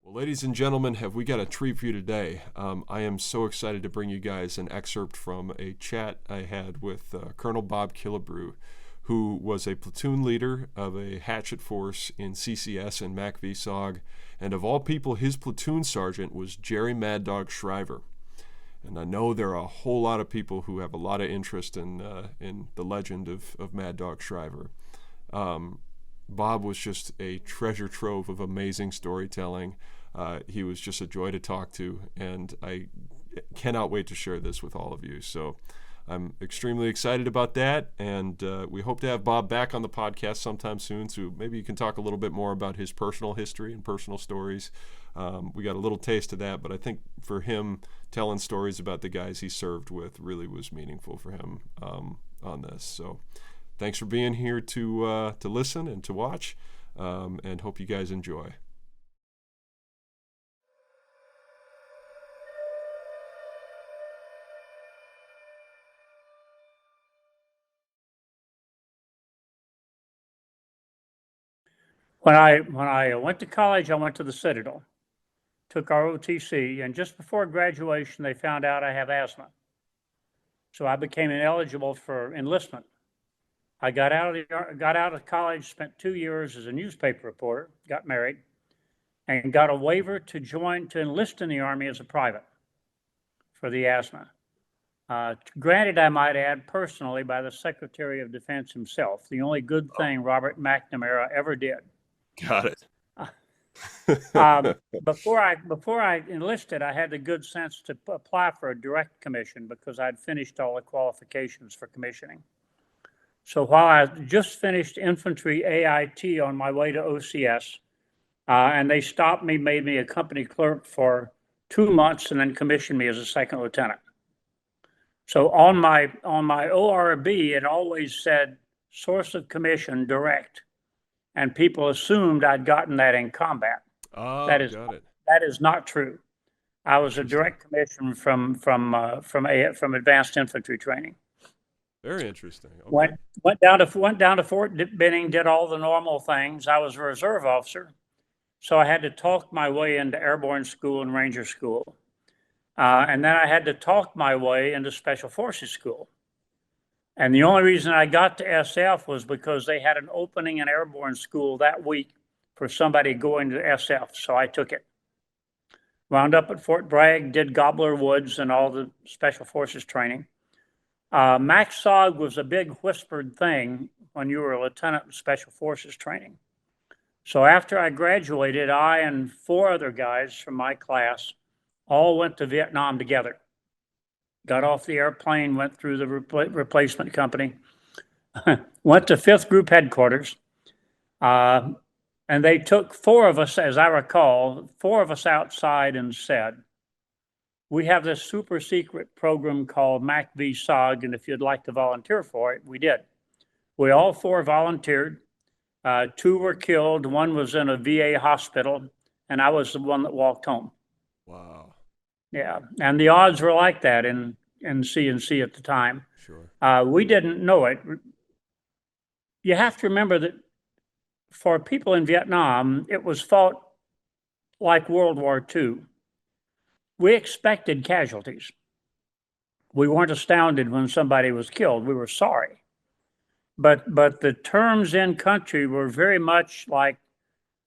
Well, ladies and gentlemen, have we got a treat for you today? I am so excited to bring you guys an excerpt from a chat I had with Colonel Bob Killebrew, who was a platoon leader of a Hatchet Force in CCS and MACV SOG, and of all people, his platoon sergeant was Jerry Mad Dog Shriver. And I know there are a whole lot of people who have a lot of interest in the legend of Mad Dog Shriver. Bob was just a treasure trove of amazing storytelling. He was just a joy to talk to, and I cannot wait to share this with all of you. So I'm extremely excited about that, and we hope to have Bob back on the podcast sometime soon, so maybe you can talk a little bit more about his personal history and personal stories. We got a little taste of that, but I think for him, telling stories about the guys he served with really was meaningful for him on this. So thanks for being here to listen and to watch, and hope you guys enjoy. When I went to college, I went to the Citadel, took ROTC, and just before graduation, they found out I have asthma. So I became ineligible for enlistment. I got out of college, spent 2 years as a newspaper reporter, got married, and got a waiver to enlist in the Army as a private for the asthma. Granted, I might add, personally, by the Secretary of Defense himself, the only good thing Robert McNamara ever did. Got it. Before I enlisted, I had the good sense to apply for a direct commission because I'd finished all the qualifications for commissioning. So while I just finished infantry AIT on my way to OCS, and they stopped me, made me a company clerk for 2 months, and then commissioned me as a second lieutenant. So on my ORB, it always said source of commission direct, and people assumed I'd gotten that in combat. Oh, got it. That is not true. I was a direct commission from advanced infantry training. Very interesting. Okay. Went down to Fort Benning, did all the normal things. I was a reserve officer, so I had to talk my way into airborne school and ranger school, and then I had to talk my way into special forces school. And the only reason I got to SF was because they had an opening in airborne school that week for somebody going to SF, so I took it. Wound up at Fort Bragg, did Gobbler Woods and all the special forces training. MAC SOG was a big whispered thing when you were a lieutenant in special forces training. So after I graduated, I and 4 other guys from my class all went to Vietnam together. Got off the airplane, went through the replacement company, went to 5th Group headquarters, and they took 4 of us, as I recall, 4 of us outside and said, we have this super secret program called MACV SOG, and if you'd like to volunteer for it, we did. We all 4 volunteered. 2 were killed. 1 was in a VA hospital, and I was the one that walked home. Wow. Yeah, and the odds were like that in CNC at the time. Sure. We didn't know it. You have to remember that for people in Vietnam, it was fought like World War II. We expected casualties. We weren't astounded when somebody was killed. We were sorry. But the terms in country were very much like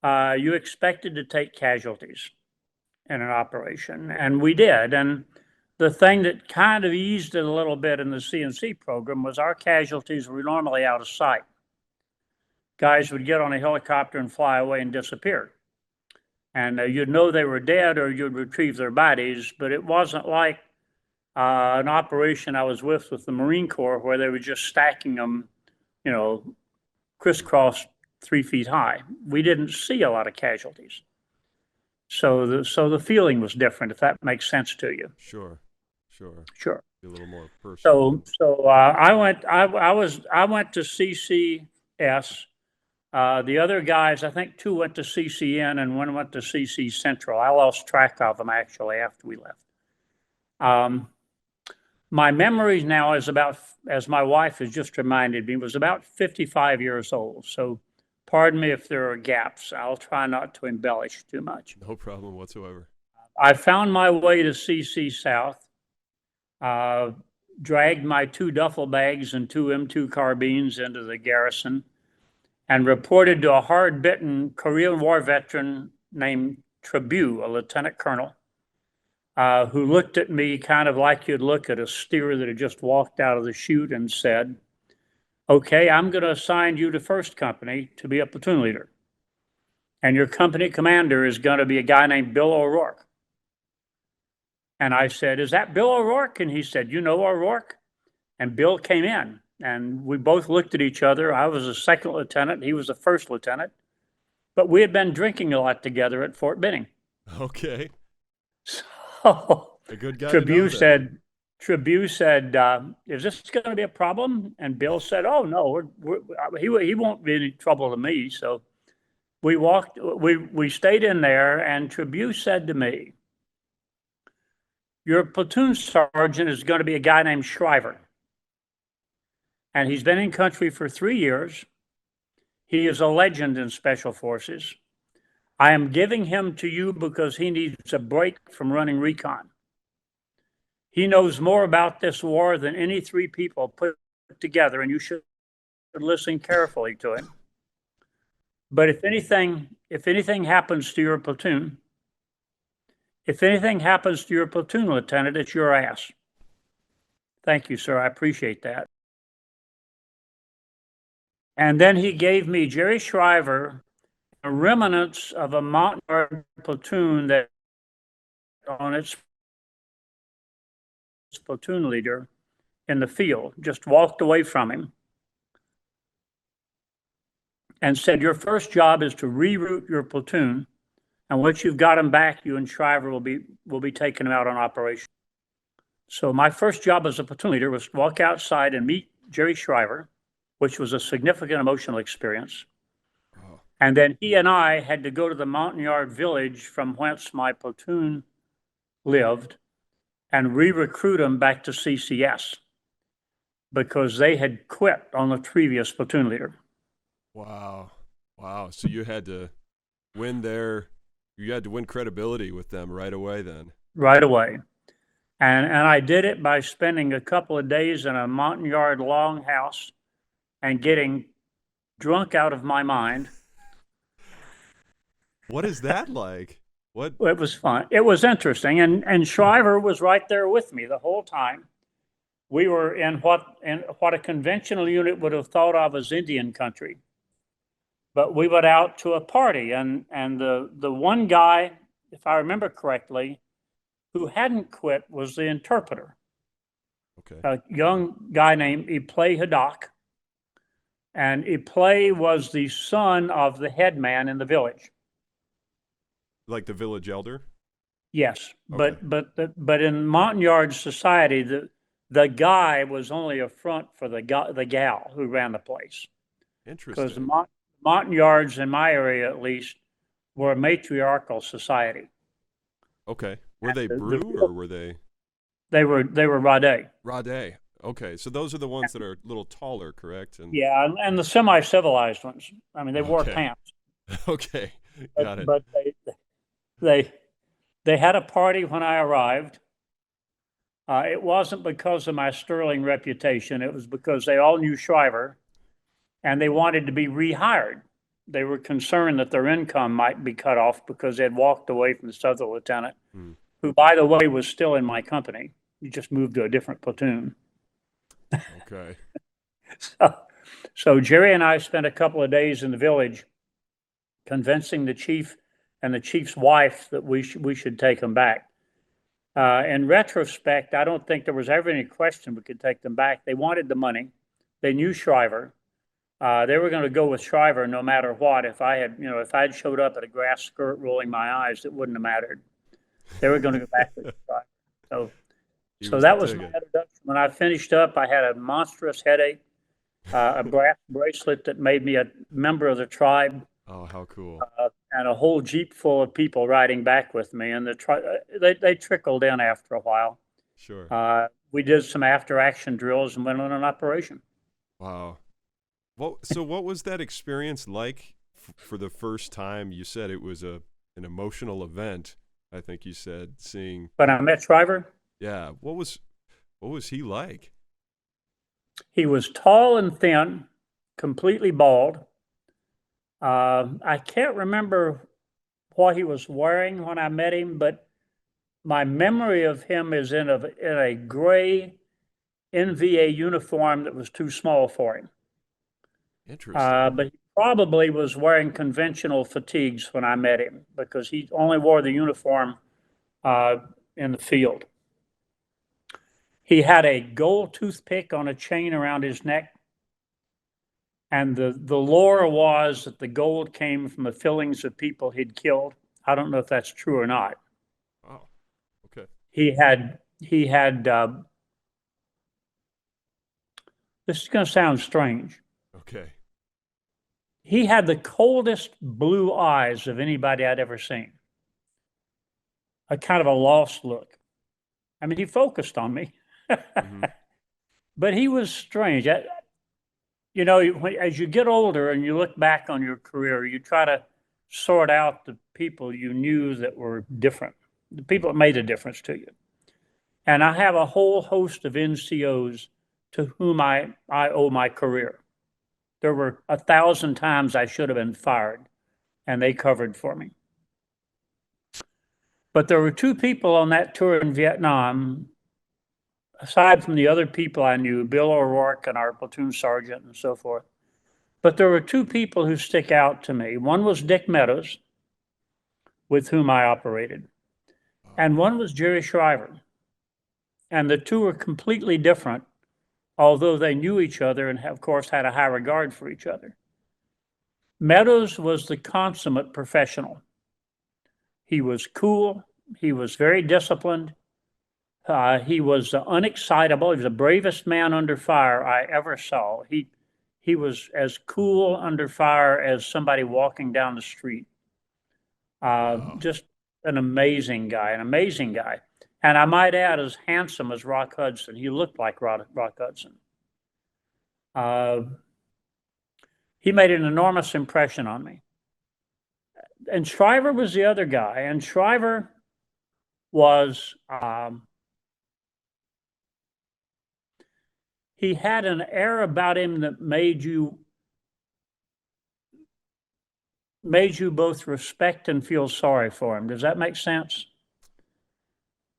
you expected to take casualties in an operation, and we did. And the thing that kind of eased it a little bit in the CNC program was our casualties were normally out of sight. Guys would get on a helicopter and fly away and disappear. And you'd know they were dead or you'd retrieve their bodies, but it wasn't like an operation I was with the Marine Corps where they were just stacking them, crisscross 3 feet high. We didn't see a lot of casualties. So the feeling was different, if that makes sense to you. Sure. Sure. A little more personal. So I went to CCS. The other guys, I think 2 went to CCN and 1 went to CC Central. I lost track of them actually after we left. My memories now is about, as my wife has just reminded me, was about 55 years old. So pardon me if there are gaps. I'll try not to embellish too much. No problem whatsoever. I found my way to CC South, dragged my 2 duffel bags and 2 M2 carbines into the garrison, and reported to a hard-bitten Korean War veteran named Tribute, a lieutenant colonel, who looked at me kind of like you'd look at a steer that had just walked out of the chute and said, "Okay, I'm going to assign you to first company to be a platoon leader. And your company commander is going to be a guy named Bill O'Rourke." And I said, "Is that Bill O'Rourke?" And he said, "You know O'Rourke?" And Bill came in, and we both looked at each other. I was a second lieutenant. He was a first lieutenant. But we had been drinking a lot together at Fort Benning. Okay. So a good guy Tribute said, "Is this going to be a problem?" And Bill said, "Oh, no, he won't be any trouble to me." So we stayed in there, and Tribute said to me, "Your platoon sergeant is going to be a guy named Shriver. And he's been in country for 3 years. He is a legend in Special Forces. I am giving him to you because he needs a break from running recon. He knows more about this war than any 3 people put together, and you should listen carefully to him. But if anything happens to your platoon, lieutenant, it's your ass." Thank you, sir. I appreciate that. And then he gave me Jerry Shriver, a remnants of a Montagnard platoon that on its platoon leader in the field, just walked away from him and said, "Your first job is to reroute your platoon, and once you've got them back, you and Shriver will be taking them out on operation." So my first job as a platoon leader was to walk outside and meet Jerry Shriver, which was a significant emotional experience. Oh. And then he and I had to go to the Montagnard village from whence my platoon lived and re-recruit them back to CCS because they had quit on the previous platoon leader. Wow. So you had to win credibility with them right away then. Right away. And I did it by spending a couple of days in a Montagnard longhouse and getting drunk out of my mind. What is that like? What? It was fun. It was interesting. And Shriver was right there with me the whole time. We were in what a conventional unit would have thought of as Indian country. But we went out to a party, and the one guy, if I remember correctly, who hadn't quit was the interpreter. Okay. A young guy named Iplay Hadak. And Iplay was the son of the headman in the village. Like the village elder? Yes, okay. but in Montagnard society, the guy was only a front for the gal who ran the place. Interesting. Because the Montagnards, in my area at least, were a matriarchal society. Okay. Were they Brew or were they? They were Rade. Rade. Okay, so those are the ones that are a little taller, correct? Yeah, and the semi-civilized ones. I mean, they wore pants. Okay, got it. But they had a party when I arrived. It wasn't because of my sterling reputation. It was because they all knew Shriver, and they wanted to be rehired. They were concerned that their income might be cut off because they'd walked away from this other lieutenant, who, by the way, was still in my company. He just moved to a different platoon. Okay. So Jerry and I spent a couple of days in the village convincing the chief and the chief's wife that we should take them back. In retrospect, I don't think there was ever any question we could take them back. They wanted the money. They knew Shriver. They were going to go with Shriver no matter what. If I had showed up at a grass skirt rolling my eyes, it wouldn't have mattered. They were going to go back with Shriver. So that was my introduction. When I finished up, I had a monstrous headache, a brass bracelet that made me a member of the tribe. Oh, how cool. And a whole Jeep full of people riding back with me. And they trickled in after a while. Sure. We did some after-action drills and went on an operation. Wow. So what was that experience like for the first time. You said it was an emotional event. I think you said seeing. When I met Shriver, Yeah, what was he like? he was tall and thin, completely bald. I can't remember what he was wearing when I met him, but my memory of him is in a gray NVA uniform that was too small for him. Interesting. But he probably was wearing conventional fatigues when I met him because he only wore the uniform in the field. He had a gold toothpick on a chain around his neck. And the lore was that the gold came from the fillings of people he'd killed. I don't know if that's true or not. Wow. Okay. He had this is going to sound strange. Okay. He had the coldest blue eyes of anybody I'd ever seen. A kind of a lost look. I mean, he focused on me, Mm-hmm. but he was strange. You know, as you get older and you look back on your career, you try to sort out the people you knew that were different, the people that made a difference to you. And I have a whole host of NCOs to whom I owe my career. There were 1,000 times I should have been fired, and they covered for me. But there were two people on that tour in Vietnam, aside from the other people I knew, Bill O'Rourke and our platoon sergeant and so forth. But there were two people who stick out to me. One was Dick Meadows, with whom I operated, and one was Jerry Shriver. And the two were completely different, although they knew each other and, of course, had a high regard for each other. Meadows was the consummate professional. He was cool. He was very disciplined. He was unexcitable. He was the bravest man under fire I ever saw. He was as cool under fire as somebody walking down the street. Wow. Just an amazing guy. And I might add, as handsome as Rock Hudson. He looked like Rock Hudson. He made an enormous impression on me. And Shriver was the other guy. And Shriver was, he had an air about him that made you both respect and feel sorry for him. Does that make sense?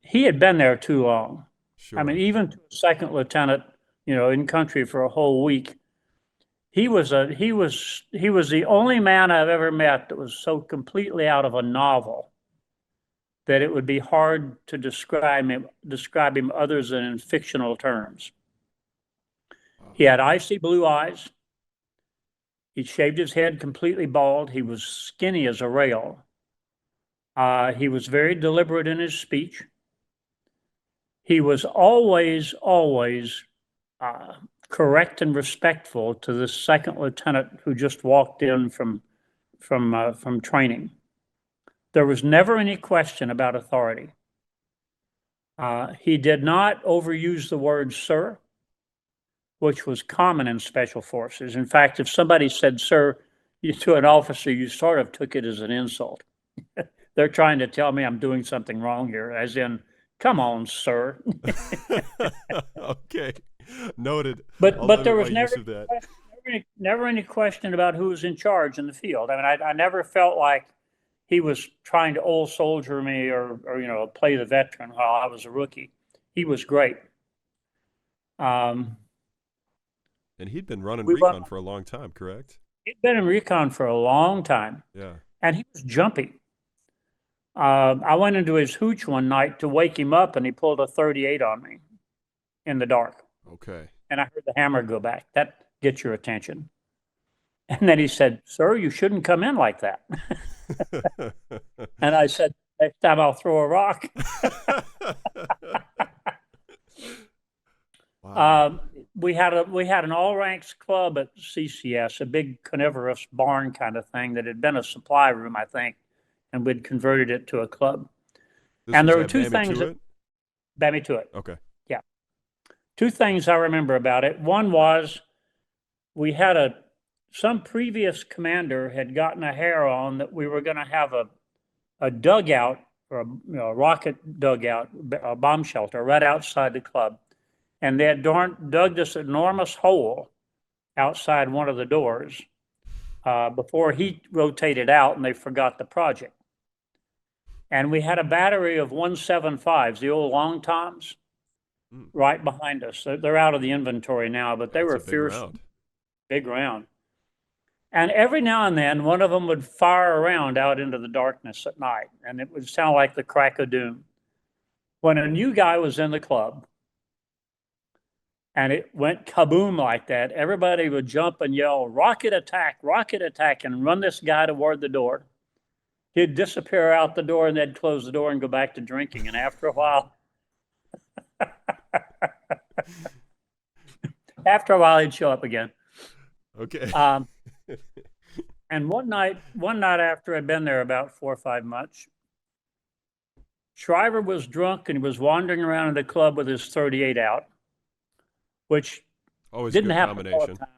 He had been there too long. Sure. I mean, even to a second lieutenant, you know, in country for a whole week, he was the only man I've ever met that was so completely out of a novel that it would be hard to describe him other than in fictional terms. He had icy blue eyes. He shaved his head completely bald. He was skinny as a rail. He was very deliberate in his speech. He was always correct and respectful to the second lieutenant who just walked in from training. There was never any question about authority. He did not overuse the word sir, which was common in special forces. In fact, if somebody said sir to an officer, you sort of took it as an insult. They're trying to tell me I'm doing something wrong here, as in, come on, sir. Okay, noted. But there was never any question about who was in charge in the field. I mean, I never felt like he was trying to old soldier me or you know, play the veteran while I was a rookie. He was great. And he'd been running recon for a long time, correct? He'd been in recon for a long time. Yeah. And he was jumpy. I went into his hooch one night to wake him up, and he pulled a 38 on me in the dark. Okay. And I heard the hammer go back. That gets your attention. And then he said, sir, you shouldn't come in like that. And I said, next time I'll throw a rock. Wow. We had an all ranks club at CCS, a big carnivorous barn kind of thing that had been a supply room, I think, and we'd converted it to a club. And there were two things that beat me to it. Okay. Yeah. Two things I remember about it. One was we had a some previous commander had gotten a hair on that we were going to have a dugout or a rocket dugout, a bomb shelter right outside the club. And they had dug this enormous hole outside one of the doors before he rotated out, and they forgot the project. And we had a battery of 175s, the old long toms, right behind us. They're out of the inventory now, but they were fierce, big round. And every now and then, one of them would fire around out into the darkness at night, and it would sound like the crack of doom. When a new guy was in the club, and it went kaboom like that, everybody would jump and yell, rocket attack, and run this guy toward the door. He'd disappear out the door, and they'd close the door and go back to drinking. And after a while, he'd show up again. Okay. And one night after I'd been there about 4 or 5 months, Shriver was drunk and he was wandering around in the club with his 38 out, which always didn't good happen all the time,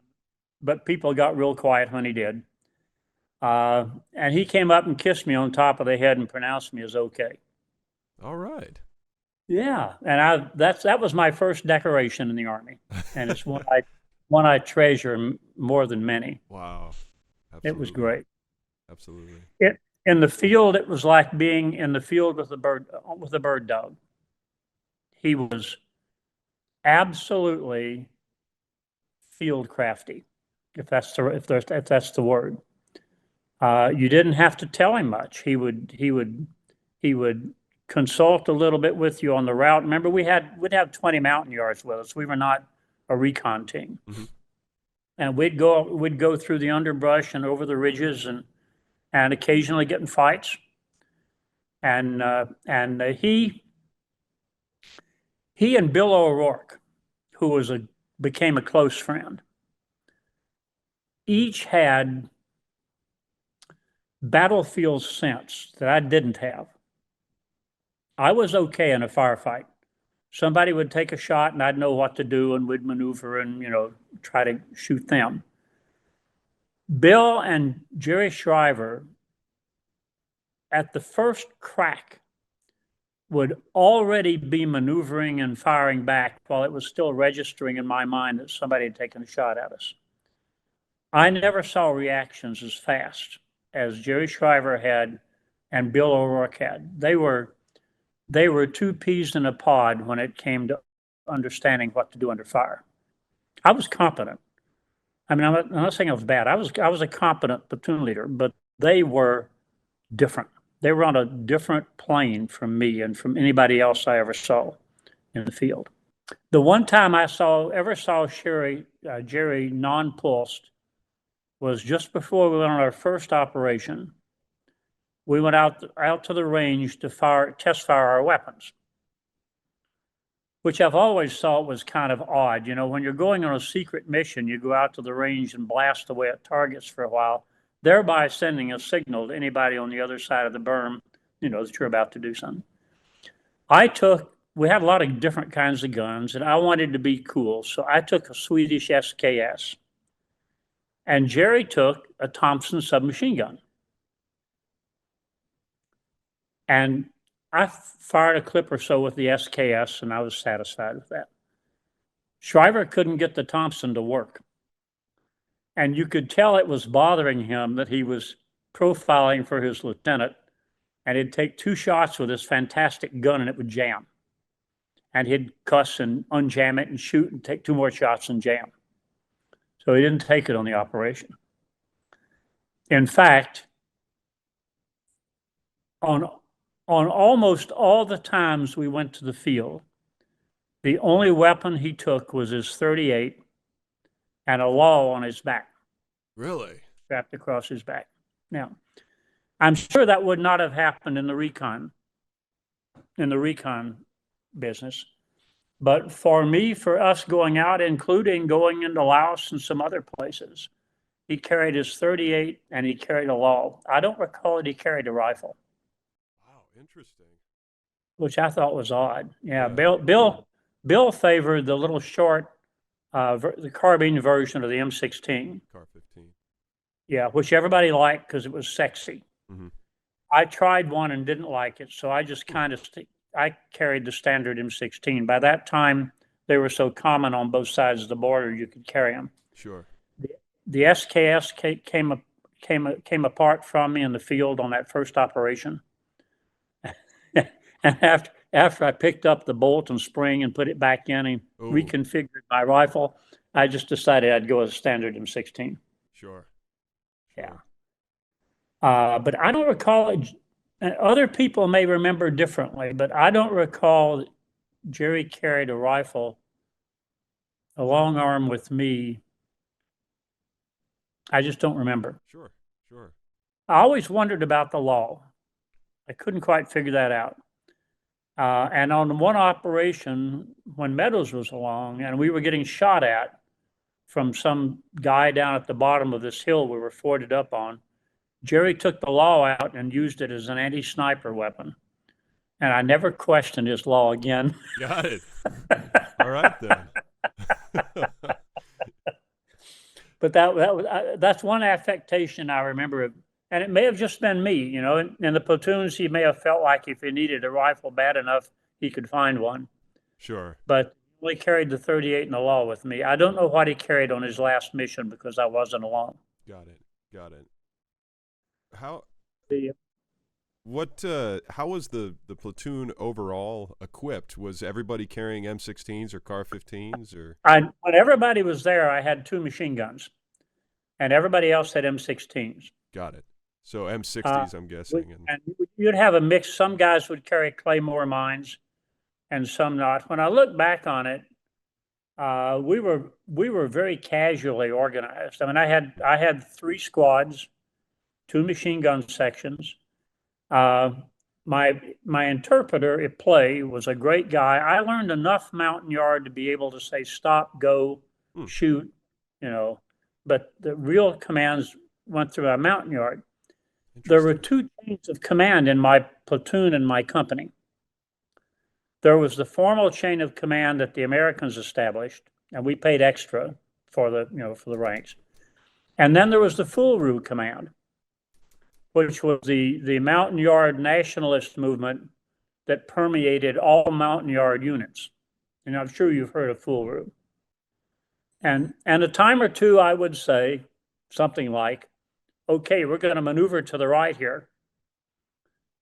but people got real quiet when he did. And he came up and kissed me on top of the head and pronounced me as okay. All right. Yeah, and that was my first decoration in the Army, and it's one I treasure more than many. Wow. Absolutely. It was great. Absolutely. In the field, it was like being in the field with a bird dog. He was absolutely field crafty, if that's the word. You didn't have to tell him much. He would consult a little bit with you on the route. Remember, we'd have 20 mountain yards with us. We were not a recon team. Mm-hmm. And we'd go through the underbrush and over the ridges and occasionally get in fights. And he and Bill O'Rourke, who became a close friend, each had battlefield sense that I didn't have. I was okay in a firefight. Somebody would take a shot and I'd know what to do, and we'd maneuver and, try to shoot them. Bill and Jerry Shriver, at the first crack, would already be maneuvering and firing back while it was still registering in my mind that somebody had taken a shot at us. I never saw reactions as fast as Jerry Shriver had and Bill O'Rourke had. They were 2 peas in a pod when it came to understanding what to do under fire. I was competent. I mean, I'm not saying I was bad. I was a competent platoon leader, but they were different. They were on a different plane from me and from anybody else I ever saw in the field. The one time I ever saw Jerry non-pulsed was just before we went on our first operation. We went out to the range to test fire our weapons, which I've always thought was kind of odd. When you're going on a secret mission, you go out to the range and blast away at targets for a while, thereby sending a signal to anybody on the other side of the berm, that you're about to do something. We had a lot of different kinds of guns, and I wanted to be cool, so I took a Swedish SKS. And Jerry took a Thompson submachine gun. And I fired a clip or so with the SKS, and I was satisfied with that. Shriver couldn't get the Thompson to work. And you could tell it was bothering him that he was profiling for his lieutenant, and he'd take 2 shots with this fantastic gun and it would jam. And he'd cuss and unjam it and shoot and take 2 more shots and jam. So he didn't take it on the operation. In fact, on almost all the times we went to the field, the only weapon he took was his 38 and a law on his back. Really? Strapped across his back. Now, I'm sure that would not have happened in the recon business. But for us going out, including going into Laos and some other places, he carried his 38 and he carried a law. I don't recall that he carried a rifle. Wow, interesting. Which I thought was odd. Yeah. Bill favored the little short, the carbine version of the M16. Car 15. Yeah, which everybody liked because it was sexy. Mm-hmm. I tried one and didn't like it, so I just kind of I carried the standard M16. By that time, they were so common on both sides of the border, you could carry them. Sure. The SKS came apart from me in the field on that first operation. And after I picked up the bolt and spring and put it back in and Ooh. reconfigured my rifle, I just decided I'd go with standard M16. Sure. Yeah. But I don't recall it. Other people may remember differently, but I don't recall that Jerry carried a rifle, a long arm with me. I just don't remember. Sure. Sure. I always wondered about the law. I couldn't quite figure that out. And on one operation, when Meadows was along and we were getting shot at from some guy down at the bottom of this hill we were forded up on, Jerry took the law out and used it as an anti-sniper weapon. And I never questioned his law again. Got it. All right, then. But that's one affectation I remember. And it may have just been me, you know, in the platoons, he may have felt like if he needed a rifle bad enough, he could find one. Sure. But he only carried the 38 in the law with me. I don't know what he carried on his last mission because I wasn't along. Got it. Got it. How The, how was the platoon overall equipped? Was everybody carrying M16s or CAR-15s or? when everybody was there, I had 2 machine guns, and everybody else had M16s. Got it. So M60s, I'm guessing. And you'd have a mix. Some guys would carry Claymore mines, and some not. When I look back on it, we were very casually organized. I mean, I had 3 squads, 2 machine gun sections. My interpreter at play was a great guy. I learned enough Montagnard to be able to say stop, go, shoot, you know. But the real commands went through our Montagnard. There were 2 chains of command in my platoon and my company. There was the formal chain of command that the Americans established, and we paid extra for the ranks. And then there was the full route command, which was the Montagnard nationalist movement that permeated all Montagnard units. And I'm sure you've heard of full route. And a time or two, I would say something like, okay, we're going to maneuver to the right here.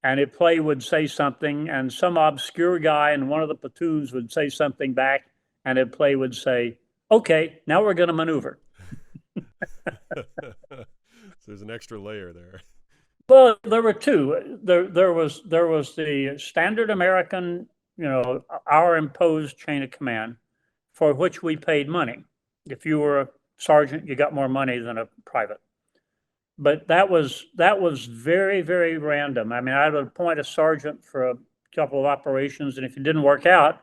And a play would say something, and some obscure guy in one of the platoons would say something back, and a play would say, okay, now we're going to maneuver. So there's an extra layer there. Well, there were 2. There was the standard American, you know, our imposed chain of command, for which we paid money. If you were a sergeant, you got more money than a private. But that was very, very random. I mean, I would appoint a sergeant for a couple of operations, and if it didn't work out,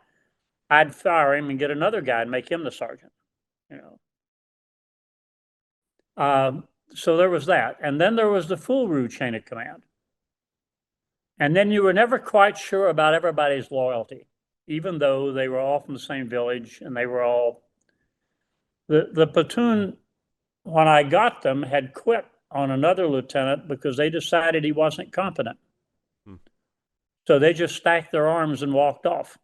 I'd fire him and get another guy and make him the sergeant. You know. So there was that, and then there was the full route chain of command. And then you were never quite sure about everybody's loyalty, even though they were all from the same village and they were all. The platoon, when I got them, had quit on another lieutenant because they decided he wasn't competent. So they just stacked their arms and walked off.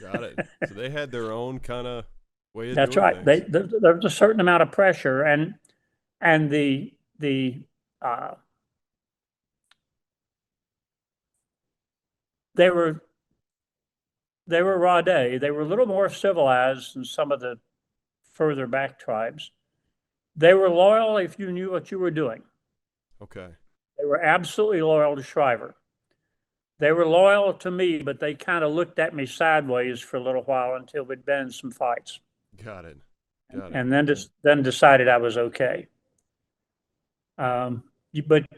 Got it. So they had their own kind of way of That's doing right. things. There was a certain amount of pressure, and the they were Rade. They were a little more civilized than some of the further back tribes. They were loyal if you knew what you were doing. Okay. They were absolutely loyal to Shriver. They were loyal to me, but they kind of looked at me sideways for a little while until we'd been in some fights. Got it. And then decided I was okay. But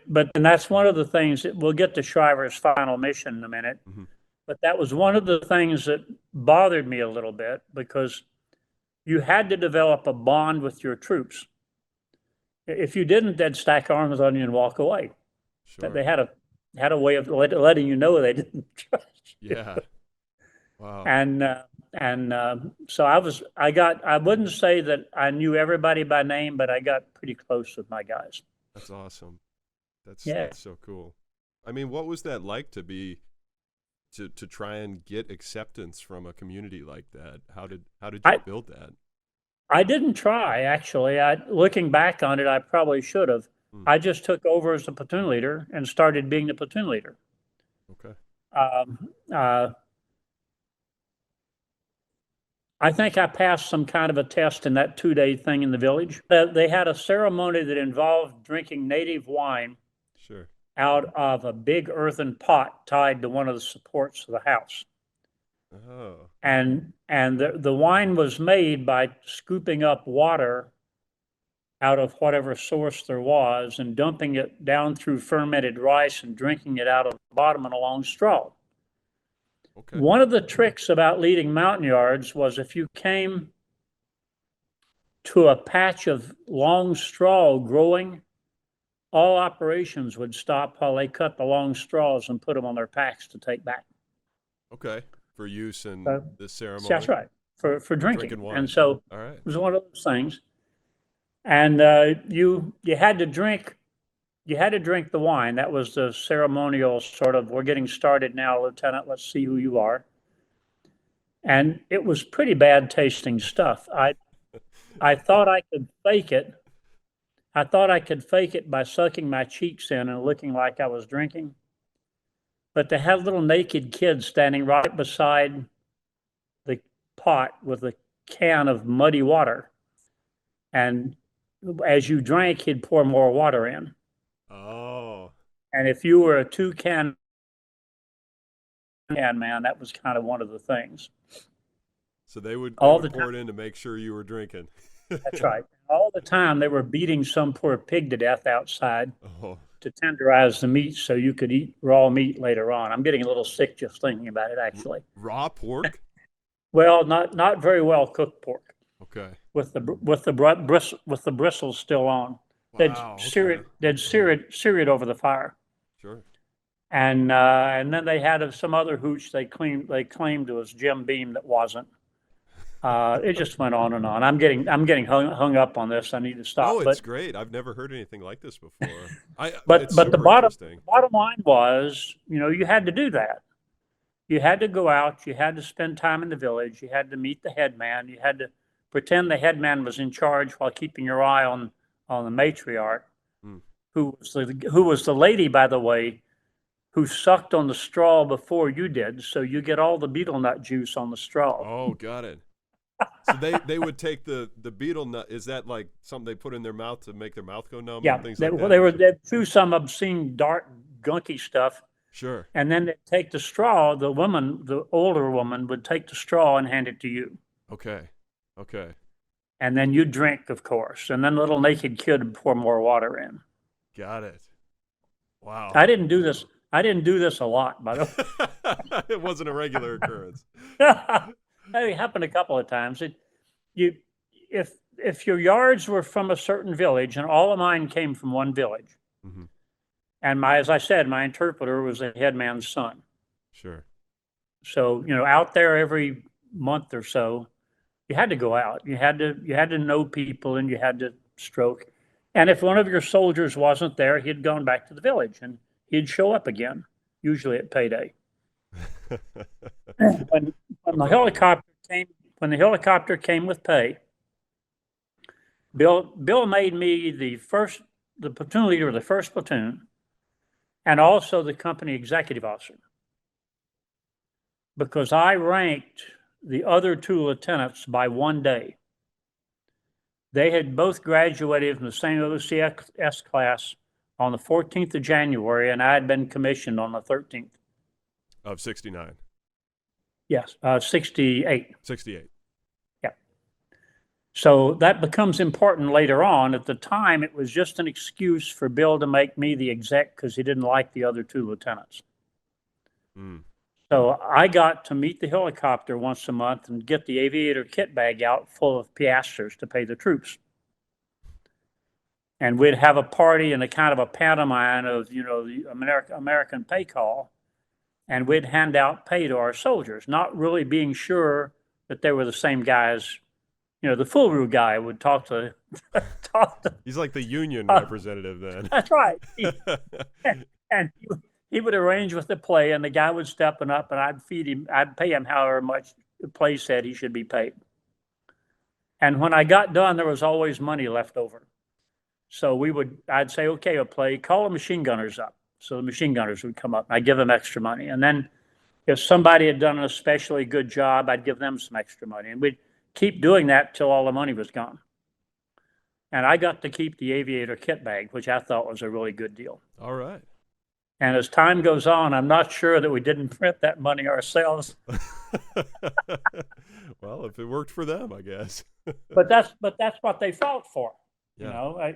and that's one of the things that we'll get to Shriver's final mission in a minute. Mm-hmm. But that was one of the things that bothered me a little bit because you had to develop a bond with your troops. If you didn't, they'd stack arms on you and walk away. Sure. They had a way of letting you know they didn't trust you. Yeah. Wow. So I wouldn't say that I knew everybody by name, but I got pretty close with my guys. That's awesome. Yeah. That's so cool. I mean, what was that like to be to try and get acceptance from a community like that? How did you build that? I didn't try, actually. Looking back on it, I probably should have. I just took over as a platoon leader and started being the platoon leader. Okay. I think I passed some kind of a test in that 2-day thing in the village. They had a ceremony that involved drinking native wine Sure. out of a big earthen pot tied to one of the supports of the house. Oh. And the wine was made by scooping up water out of whatever source there was and dumping it down through fermented rice and drinking it out of the bottom in a long straw. Okay. One of the tricks about leading Montagnards was if you came to a patch of long straw growing, all operations would stop while they cut the long straws and put them on their packs to take back. Okay. For use in the ceremony. That's right. For drinking wine. And so all right. It was one of those things. And you had to drink the wine. That was the ceremonial sort of, we're getting started now, Lieutenant, let's see who you are. And it was pretty bad tasting stuff. I thought I could fake it. I thought I could fake it by sucking my cheeks in and looking like I was drinking. But they had little naked kids standing right beside the pot with a can of muddy water. And as you drank, he'd pour more water in. Oh. And if you were a 2-can man, that was kind of one of the things. So they would pour it in to make sure you were drinking. That's right. All the time they were beating some poor pig to death outside to tenderize the meat so you could eat raw meat later on. I'm getting a little sick just thinking about it, actually. Raw pork? Well, not very well cooked pork. Okay. With the bristles still on. Wow, They'd sear it over the fire. Sure. And then they had some other hooch they claimed it was Jim Beam that wasn't. It just went on and on. I'm getting hung up on this. I need to stop. Oh, it's great. I've never heard anything like this before. But the bottom line was, you had to do that. You had to go out. You had to spend time in the village. You had to meet the headman. You had to pretend the headman was in charge while keeping your eye on the matriarch, who was the lady, by the way, who sucked on the straw before you did. So you get all the betel nut juice on the straw. Oh, got it. So they would take the betel nut. Is that like something they put in their mouth to make their mouth go numb? Yeah, and things like that? They'd chew some obscene, dark, gunky stuff. Sure. And then they'd take the straw. The older woman would take the straw and hand it to you. Okay. And then you drink, of course. And then the little naked kid would pour more water in. Got it. Wow. I didn't do this a lot, by the way. It wasn't a regular occurrence. It happened a couple of times. If your yards were from a certain village, and all of mine came from one village, and as I said, my interpreter was the headman's son. Sure. So out there every month or so, you had to go out. You had to know people, and you had to stroke. And if one of your soldiers wasn't there, he'd gone back to the village, and he'd show up again, usually at payday. When the helicopter came with pay, Bill made me the platoon leader of the first platoon, and also the company executive officer, because I ranked the other 2 lieutenants by 1 day. They had both graduated from the same OCS class on the 14th of January, and I had been commissioned on the 13th. Of 69. Yes, 68. 68. Yeah. So that becomes important later on. At the time, it was just an excuse for Bill to make me the exec because he didn't like the other 2 lieutenants. So I got to meet the helicopter once a month and get the aviator kit bag out full of piastres to pay the troops. And we'd have a party and a kind of a pantomime of, the American pay call. And we'd hand out pay to our soldiers, not really being sure that they were the same guys. You know, the Fulru guy would talk to, talk to. He's like the union representative then. That's right. And he would arrange with the play, and the guy would step up, and I'd feed him. I'd pay him however much the play said he should be paid. And when I got done, there was always money left over. So I'd say, okay, a play, call the machine gunners up. So the machine gunners would come up, and I'd give them extra money. And then if somebody had done an especially good job, I'd give them some extra money. And we'd keep doing that till all the money was gone. And I got to keep the aviator kit bag, which I thought was a really good deal. All right. And as time goes on, I'm not sure that we didn't print that money ourselves. Well, if it worked for them, I guess. but that's what they fought for, Yeah. you know.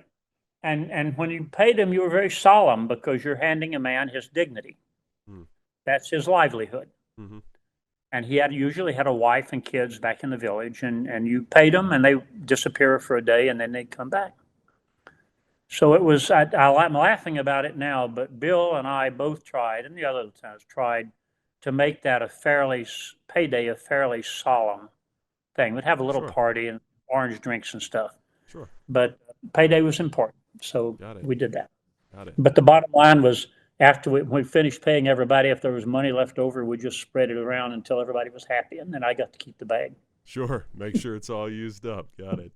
And when you paid him, you were very solemn because you're handing a man his dignity. That's his livelihood. Mm-hmm. And he usually had a wife and kids back in the village, and you paid them, and they disappear for a day, and then they'd come back. So it was, I'm laughing about it now, but Bill and I both tried, and the other lieutenants tried, to make that payday a fairly solemn thing. We'd have a little Sure. party and orange drinks and stuff. Sure. But payday was important, so we did that. Got it. But the bottom line was, after we finished paying everybody, if there was money left over, we just spread it around until everybody was happy, and then I got to keep the bag. Sure. Make sure it's all used up. Got it.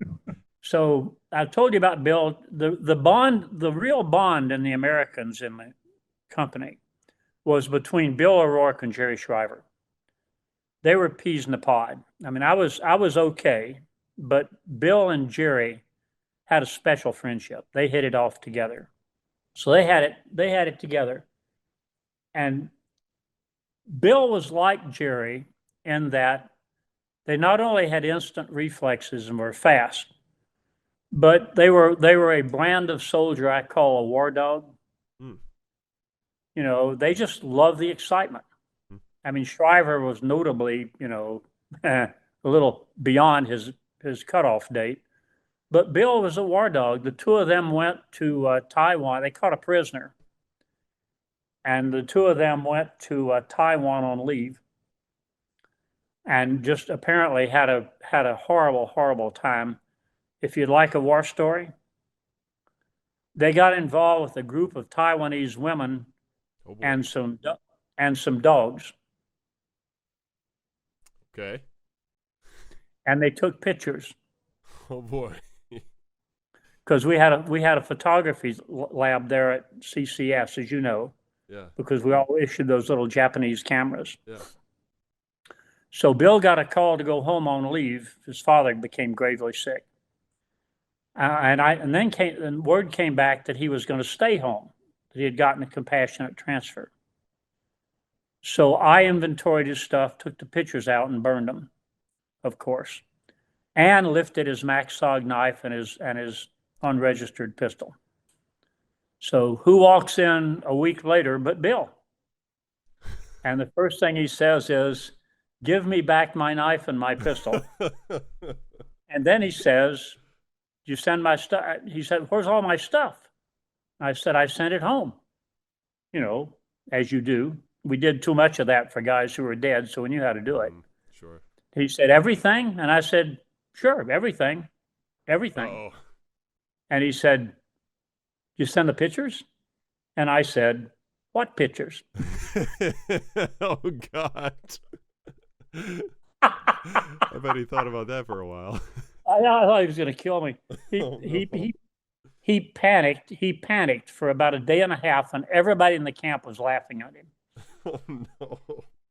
So I told you about Bill. The bond, the real bond in the Americans in the company was between Bill O'Rourke and Jerry Shriver. They were peas in the pod. I mean, I was okay, but Bill and Jerry had a special friendship. They hit it off together. So they had it together. And Bill was like Jerry in that they not only had instant reflexes and were fast, but they were a brand of soldier I call a war dog. You know, they just love the excitement. I mean, Shriver was notably, you know, a little beyond his cutoff date. But Bill was a war dog. The two of them went to Taiwan. They caught a prisoner. And the two of them went to Taiwan on leave. And just apparently had a horrible, horrible time. If you'd like a war story, they got involved with a group of Taiwanese women and some dogs. Okay. And they took pictures. Oh boy. Because we had a photography lab there at CCS, as you know. Yeah. Because we all issued those little Japanese cameras. Yeah. So Bill got a call to go home on leave. His father became gravely sick. And then word came back that he was going to stay home, that he had gotten a compassionate transfer. So I inventoried his stuff, took the pictures out and burned them, of course, and lifted his MACV SOG knife and his unregistered pistol. So who walks in a week later but Bill? And the first thing he says is, "Give me back my knife and my pistol." And then he says, "You send my stuff?" He said, "Where's all my stuff?" I said, "I sent it home." You know, as you do. We did too much of that for guys who were dead, so we knew how to do it. Sure. He said, "Everything?" And I said, "Sure, everything. Everything." Uh-oh. And he said, "You send the pictures?" And I said, "What pictures?" Oh, God. I bet he thought about that for a while. I thought he was going to kill me. He panicked. He panicked for about a day and a half, and everybody in the camp was laughing at him. Oh, no.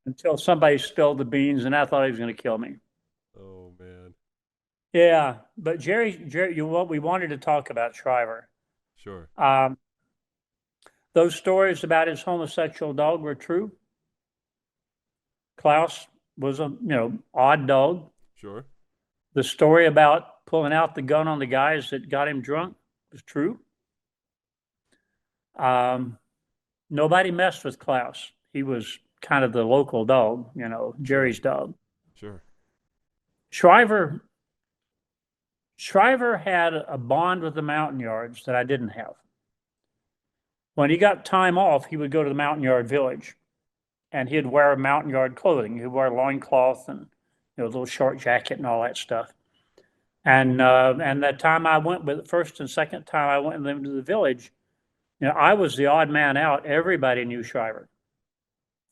Until somebody spilled the beans, and I thought he was going to kill me. Oh, man. Yeah, but Jerry, we wanted to talk about Shriver. Sure. Those stories about his homosexual dog were true. Klaus was a odd dog. Sure. The story about pulling out the gun on the guys that got him drunk was true. Nobody messed with Klaus. He was kind of the local dog, Jerry's dog. Sure. Shriver had a bond with the Montagnards that I didn't have. When he got time off, he would go to the Montagnard village, and he'd wear Montagnard clothing. He'd wear loincloth and little short jacket and all that stuff. And that time I went with the first and second time I went into the village, I was the odd man out. Everybody knew Shriver,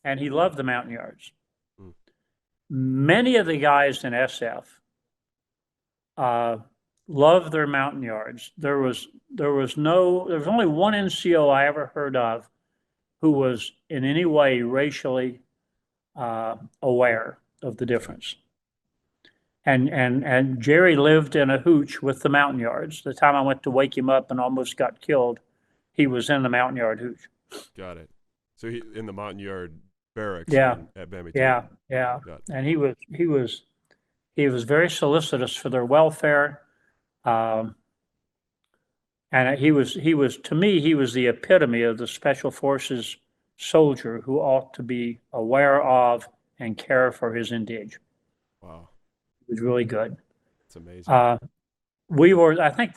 and he loved the Montagnards. Mm. Many of the guys in SF loved their Montagnards. There was only one NCO I ever heard of who was in any way racially aware of the difference. And Jerry lived in a hooch with the Montagnards. The time I went to wake him up and almost got killed, he was in the Montagnard hooch. Got it. So he in the Montagnard barracks. Yeah. At Bambi. Yeah. And he was very solicitous for their welfare. And he was to me, he was the epitome of the Special Forces soldier who ought to be aware of and care for his indige. Wow. It was really good. It's amazing. I think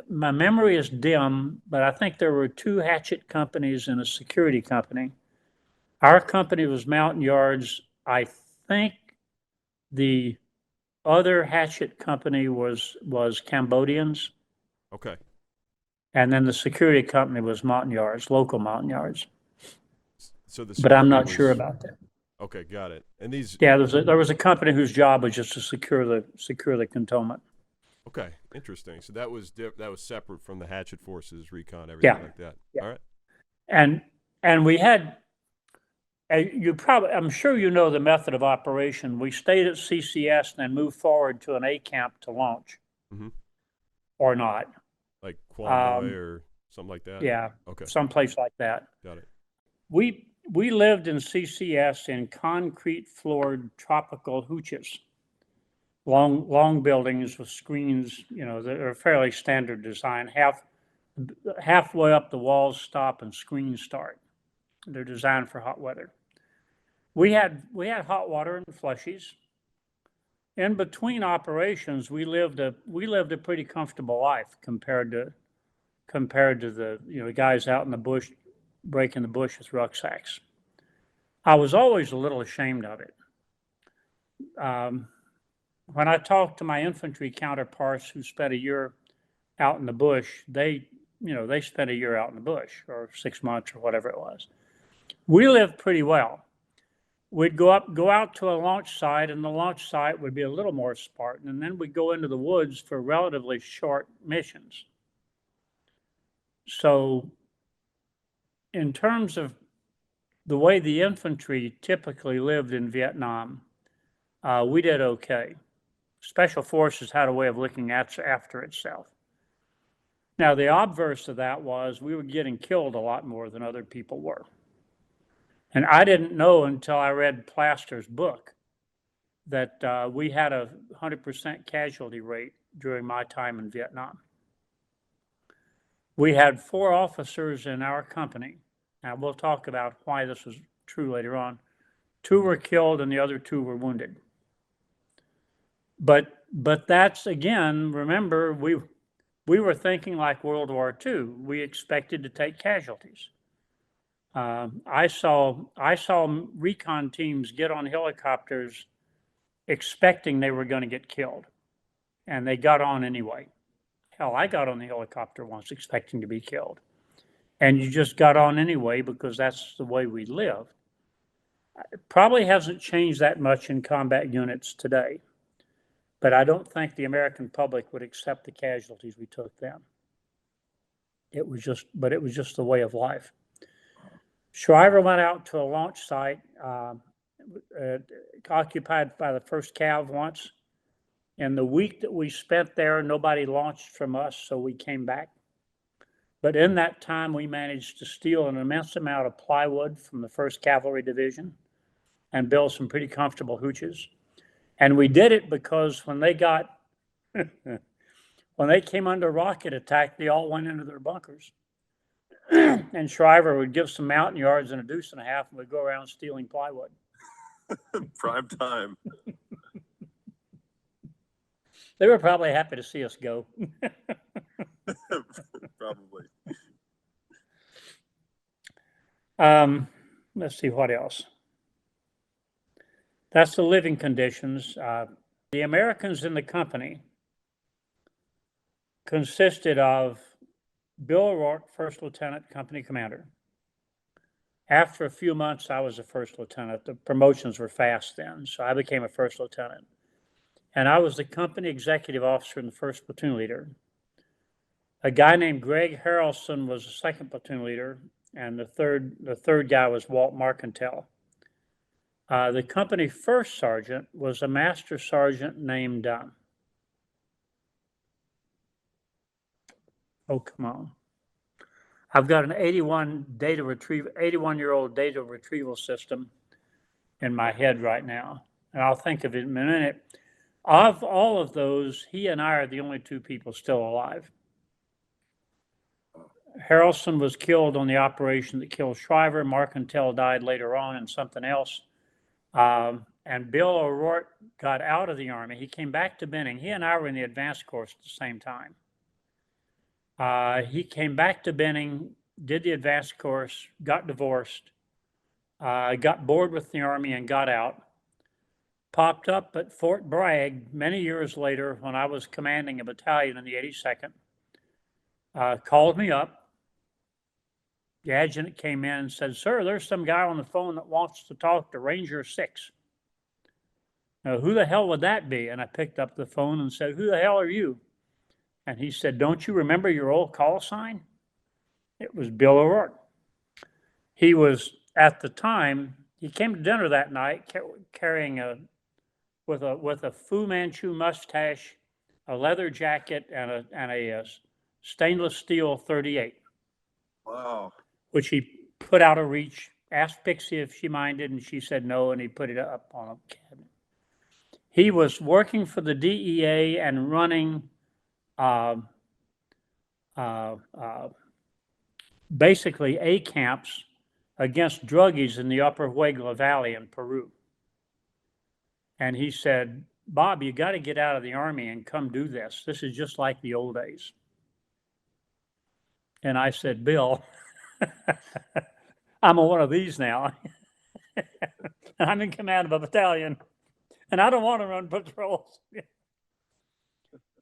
my memory is dim, but I think there were 2 hatchet companies and a security company. Our company was Montagnards. I think the other hatchet company was Cambodians. Okay. And then the security company was Montagnards, local Montagnards. So but I'm not sure about that. Okay, got it. And these. Yeah, there was a company whose job was just to secure the cantonment. Okay, interesting. So that was separate from the Hatchet Forces, recon, everything like that. Yeah. All right. And we had, I'm sure you know the method of operation. We stayed at CCS and then moved forward to an A camp to launch, or not. Like Hanoi or something like that. Yeah. Okay. Someplace like that. Got it. We lived in CCS in concrete floored tropical hooches. Long buildings with screens, that are fairly standard design. Halfway up the walls stop and screens start. They're designed for hot weather. We had hot water and flushies. In between operations, we lived a pretty comfortable life compared to the guys out in the bush breaking the bush with rucksacks. I was always a little ashamed of it. When I talked to my infantry counterparts who spent a year out in the bush, they spent a year out in the bush, or 6 months, or whatever it was. We lived pretty well. We'd go out to a launch site, and the launch site would be a little more Spartan, and then we'd go into the woods for relatively short missions. So, in terms of the way the infantry typically lived in Vietnam, we did okay. Special Forces had a way of looking after itself. Now, the obverse of that was we were getting killed a lot more than other people were. And I didn't know until I read Plaster's book that we had a 100% casualty rate during my time in Vietnam. We had 4 officers in our company. Now, we'll talk about why this was true later on. 2 were killed and the other 2 were wounded. But that's, again, remember, we were thinking like World War II. We expected to take casualties. I saw recon teams get on helicopters expecting they were going to get killed, and they got on anyway. Hell, I got on the helicopter once expecting to be killed, and you just got on anyway because that's the way we live. It probably hasn't changed that much in combat units today, but I don't think the American public would accept the casualties we took then. It was just the way of life. Shriver went out to a launch site occupied by the 1st Cav once. In the week that we spent there, nobody launched from us, so we came back. But in that time, we managed to steal an immense amount of plywood from the 1st Cavalry Division and build some pretty comfortable hooches. And we did it because when they came under rocket attack, they all went into their bunkers. And Shriver would give some Montagnards and a deuce and a half, and we'd go around stealing plywood. Prime time. They were probably happy to see us go. Probably. Let's see what else. That's the living conditions. The Americans in the company consisted of Bill O'Rourke, first lieutenant, company commander. After a few months, I was a first lieutenant. The promotions were fast then, so I became a first lieutenant. And I was the company executive officer and the first platoon leader. A guy named Greg Harrelson was the second platoon leader, and the third guy was Walt Marcantel. The company first sergeant was a master sergeant named, oh, come on. I've got an 81-year-old data retrieval system in my head right now, and I'll think of it in a minute. Of all of those, he and I are the only two people still alive. Harrelson was killed on the operation that killed Shriver. Marcantel died later on in something else. And Bill O'Rourke got out of the Army. He came back to Benning. He and I were in the advanced course at the same time. He came back to Benning, did the advanced course, got divorced, got bored with the Army and got out. Popped up at Fort Bragg many years later when I was commanding a battalion in the 82nd. Called me up. The adjutant came in and said, "Sir, there's some guy on the phone that wants to talk to Ranger 6. Now, who the hell would that be?" And I picked up the phone and said, "Who the hell are you?" And he said, "Don't you remember your old call sign?" It was Bill O'Rourke. He was, at the time, he came to dinner that night carrying with a Fu Manchu mustache, a leather jacket, and a stainless steel .38. Wow. Which he put out of reach, asked Pixie if she minded, and she said no, and he put it up on a cabinet. He was working for the DEA and running basically A camps against druggies in the upper Huegla Valley in Peru. And he said, "Bob, you got to get out of the Army and come do this. This is just like the old days." And I said, "Bill, I'm on one of these now. And I'm in command of a battalion, and I don't want to run patrols."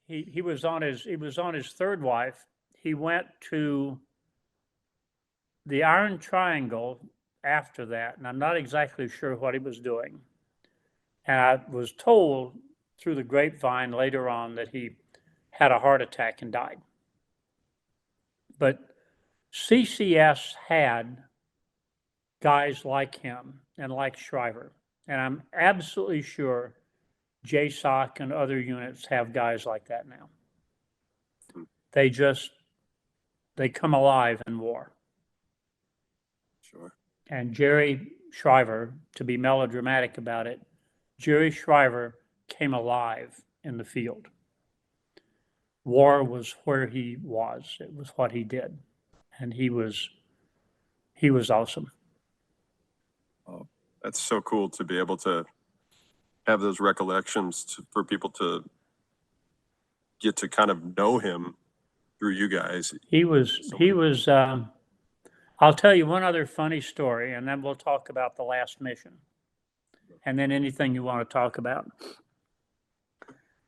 He was on his third wife. He went to the Iron Triangle after that, and I'm not exactly sure what he was doing. And I was told through the grapevine later on that he had a heart attack and died. But CCS had guys like him and like Shriver. And I'm absolutely sure JSOC and other units have guys like that now. They come alive in war. Sure. And Jerry Shriver, to be melodramatic about it, Jerry Shriver came alive in the field. War was where he was. It was what he did. And he was awesome. Oh, that's so cool to be able to have those recollections for people to get to kind of know him through you guys. I'll tell you one other funny story, and then we'll talk about the last mission, and then anything you want to talk about.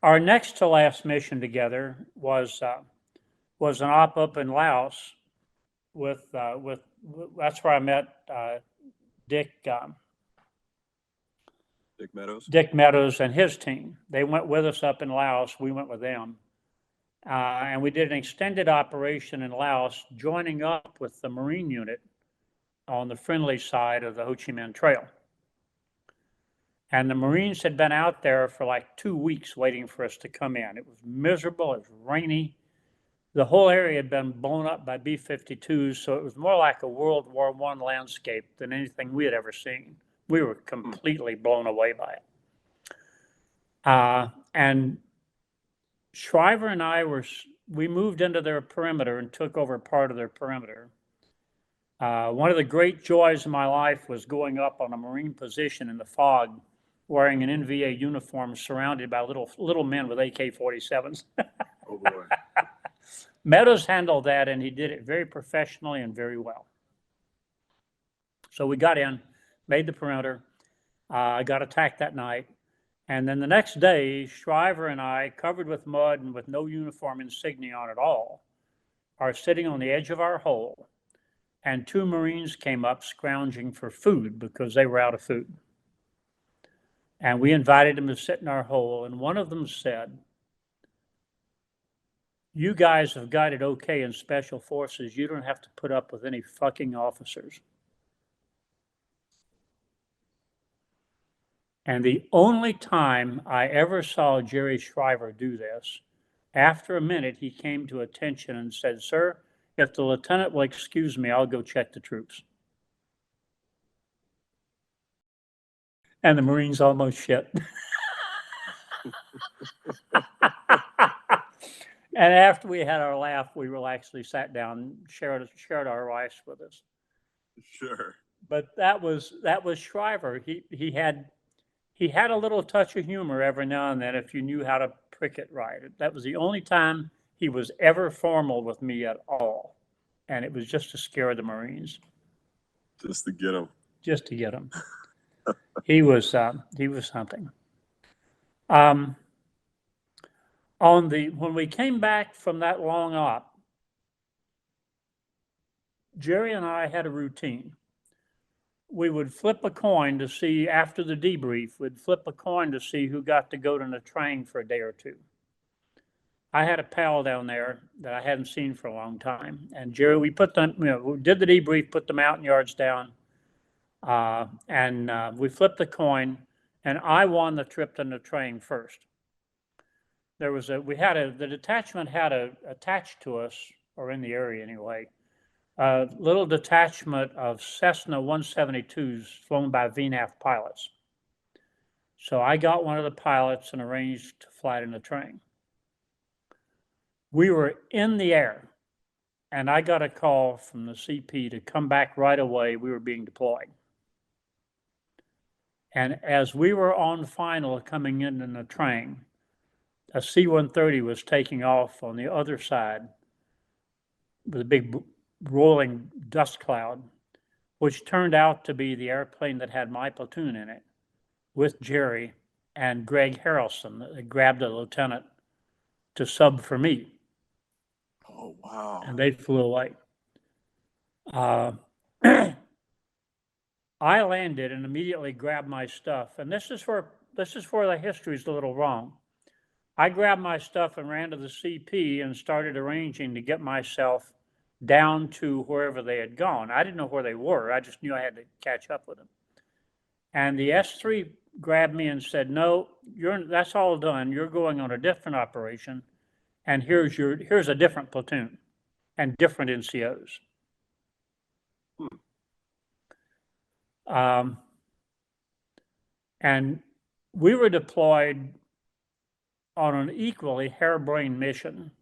Our next to last mission together was an op up in Laos with that's where I met Dick Meadows and his team. They went with us up in Laos. We went with them. And we did an extended operation in Laos, joining up with the Marine unit on the friendly side of the Ho Chi Minh Trail. And the Marines had been out there for like 2 weeks waiting for us to come in. It was miserable. It was rainy. The whole area had been blown up by B-52s, so it was more like a World War I landscape than anything we had ever seen. We were completely blown away by it. And Shriver and I we moved into their perimeter and took over part of their perimeter. One of the great joys of my life was going up on a Marine position in the fog, wearing an NVA uniform, surrounded by little men with AK-47s. Oh boy. Meadows handled that, and he did it very professionally and very well. So we got in, made the perimeter. I got attacked that night. And then the next day, Shriver and I, covered with mud and with no uniform insignia on at all, are sitting on the edge of our hole. And 2 Marines came up scrounging for food because they were out of food. And we invited them to sit in our hole. And one of them said, "You guys have got it okay in special forces. You don't have to put up with any fucking officers." And the only time I ever saw Jerry Shriver do this, after a minute, he came to attention and said, "Sir, if the lieutenant will excuse me, I'll go check the troops." And the Marines almost shit. And after we had our laugh, we will actually sat down, shared our rice with us. Sure. But that was Shriver. He had a little touch of humor every now and then if you knew how to prick it right. That was the only time he was ever formal with me at all. And it was just to scare the Marines. Just to get them. Just to get them. He was something. When we came back from that long op, Jerry and I had a routine. We would flip a coin to see, after the debrief, we'd flip a coin to see who got to go to the train for a day or two. I had a pal down there that I hadn't seen for a long time. And Jerry, we put them, we did the debrief, put the mountain yards down, and we flipped the coin, and I won the trip to the train first. The detachment had attached to us, or in the area anyway, a little detachment of Cessna 172s flown by VNAF pilots. So I got one of the pilots and arranged to fly in the train. We were in the air, and I got a call from the CP to come back right away. We were being deployed. And as we were on final coming in the train, a C-130 was taking off on the other side with a big rolling dust cloud, which turned out to be the airplane that had my platoon in it, with Jerry and Greg Harrelson that grabbed a lieutenant to sub for me. Oh, wow. And they flew away. I landed and immediately grabbed my stuff. And this is where the history is a little wrong. I grabbed my stuff and ran to the CP and started arranging to get myself down to wherever they had gone. I didn't know where they were. I just knew I had to catch up with them. And the S3 grabbed me and said, "No, that's all done. You're going on a different operation. And here's a different platoon and different NCOs." And we were deployed on an equally harebrained mission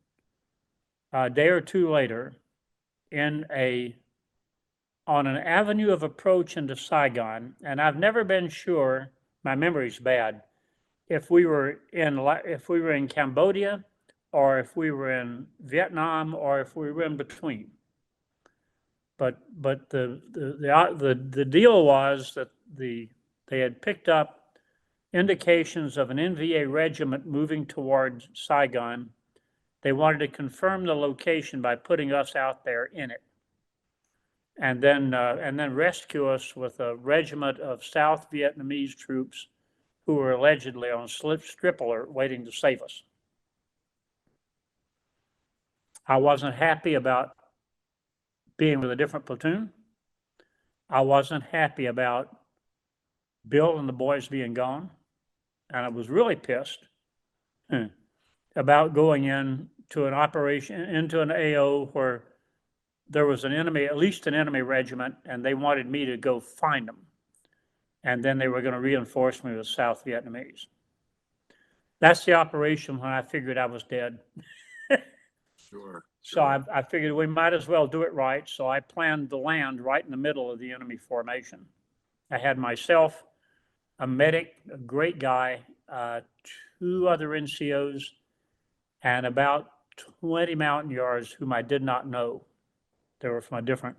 a day or two later on an avenue of approach into Saigon. And I've never been sure, my memory's bad, if we were in Cambodia, or if we were in Vietnam, or if we were in between. But the deal was that they had picked up indications of an NVA regiment moving towards Saigon. They wanted to confirm the location by putting us out there in it, and then rescue us with a regiment of South Vietnamese troops who were allegedly on strip alert waiting to save us. I wasn't happy about being with a different platoon. I wasn't happy about Bill and the boys being gone. And I was really pissed about going into an operation, into an AO where there was an enemy, at least an enemy regiment, and they wanted me to go find them. And then they were going to reinforce me with South Vietnamese. That's the operation when I figured I was dead. Sure. So I figured we might as well do it right. So I planned to land right in the middle of the enemy formation. I had myself, a medic, a great guy, 2 other NCOs, and about 20 Montagnards whom I did not know. They were from a different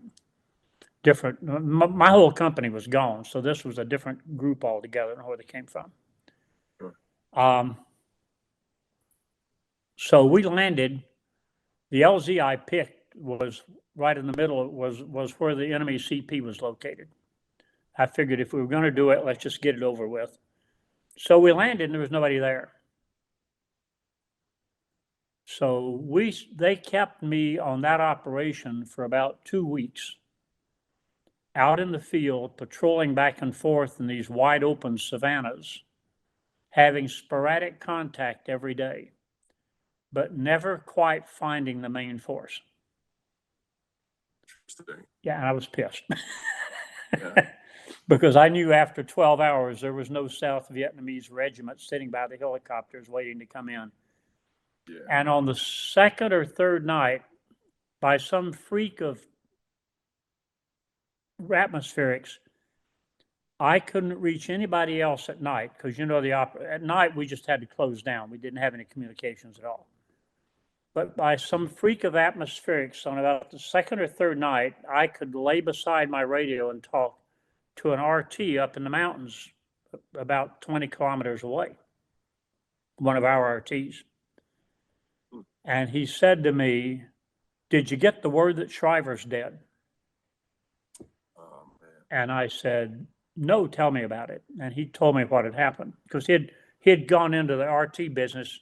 different. My whole company was gone, so this was a different group altogether than where they came from. Sure. So we landed. The LZ I picked was right in the middle. Was where the enemy CP was located. I figured if we were going to do it, let's just get it over with. So we landed, and there was nobody there. So they kept me on that operation for about 2 weeks, out in the field, patrolling back and forth in these wide open savannas, having sporadic contact every day, but never quite finding the main force. Yeah, and I was pissed. Yeah. Because I knew after 12 hours there was no South Vietnamese regiment sitting by the helicopters waiting to come in. Yeah. And on the second or third night, by some freak of atmospherics, I couldn't reach anybody else at night because, at night we just had to close down. We didn't have any communications at all. But by some freak of atmospherics, on about the second or third night, I could lay beside my radio and talk to an RT up in the mountains about 20 kilometers away, one of our RTs. And he said to me, "Did you get the word that Shriver's dead?" Oh, man. And I said, "No, tell me about it." And he told me what had happened because he had gone into the RT business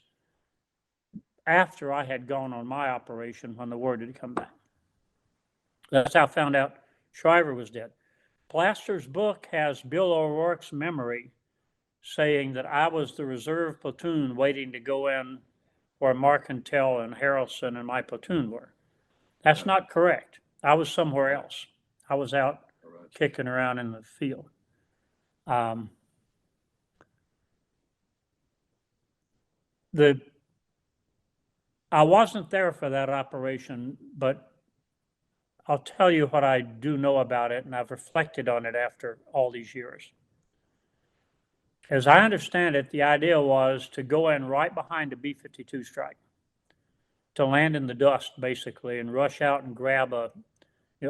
after I had gone on my operation when the word had come back. That's how I found out Shriver was dead. Plaster's book has Bill O'Rourke's memory saying that I was the reserve platoon waiting to go in where Marcantel and Harrelson and my platoon were. That's not correct. I was somewhere else. I was out kicking around in the field. I wasn't there for that operation, but I'll tell you what I do know about it, and I've reflected on it after all these years. As I understand it, the idea was to go in right behind a B-52 strike, to land in the dust, basically, and rush out and grab a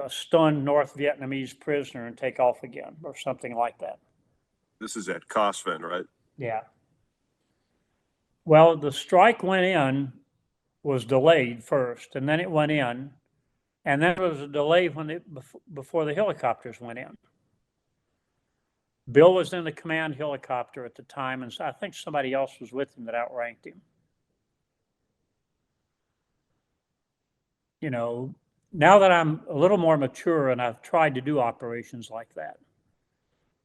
stunned North Vietnamese prisoner and take off again, or something like that. This is at Cosvin, right? Yeah. Well, the strike went in, was delayed first, and then it went in, and then there was a delay before the helicopters went in. Bill was in the command helicopter at the time, and I think somebody else was with him that outranked him. Now that I'm a little more mature and I've tried to do operations like that,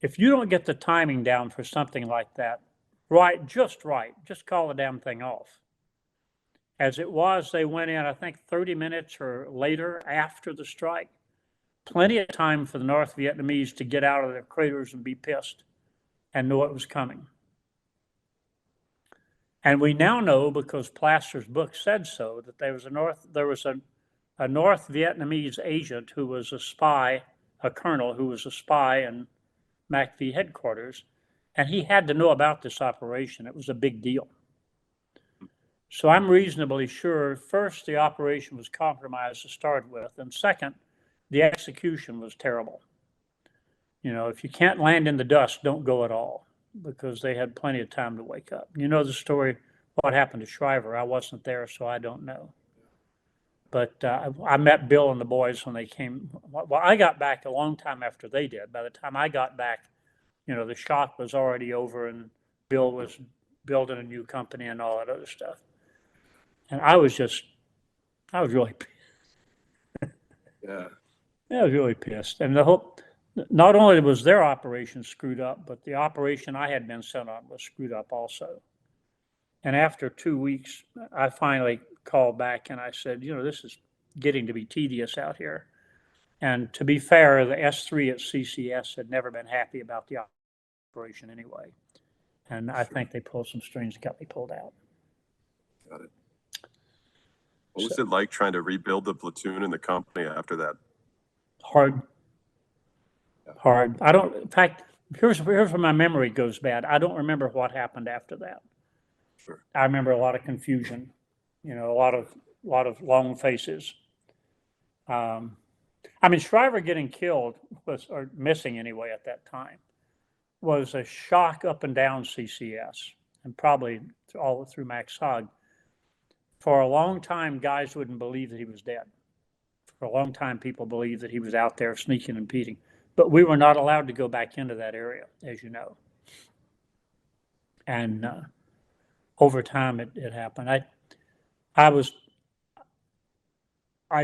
if you don't get the timing down for something like that, just call the damn thing off. As it was, they went in, I think, 30 minutes or later after the strike. Plenty of time for the North Vietnamese to get out of their craters and be pissed and know it was coming. And we now know, because Plaster's book said so, that there was a North Vietnamese agent who was a spy, a colonel who was a spy in MACV headquarters, and he had to know about this operation. It was a big deal. So I'm reasonably sure, first, the operation was compromised to start with, and second, the execution was terrible. If you can't land in the dust, don't go at all, because they had plenty of time to wake up. You know the story, what happened to Shriver. I wasn't there, so I don't know. But I met Bill and the boys when they came. Well, I got back a long time after they did. By the time I got back, the shock was already over, and Bill was building a new company and all that other stuff. And I was really pissed. Yeah. I was really pissed. And not only was their operation screwed up, but the operation I had been sent on was screwed up also. And after 2 weeks, I finally called back and I said, this is getting to be tedious out here. And to be fair, the S3 at CCS had never been happy about the operation anyway. And I think they pulled some strings and got me pulled out. Got it. What was it like trying to rebuild the platoon and the company after that? Hard. In fact, here's where my memory goes bad. I don't remember what happened after that. Sure. I remember a lot of confusion, a lot of long faces. I mean, Shriver getting killed was, or missing anyway at that time, was a shock up and down CCS, and probably all through MACV. For a long time, guys wouldn't believe that he was dead. For a long time, people believed that he was out there sneaking and peeking. But we were not allowed to go back into that area, as you know. And over time, it happened. I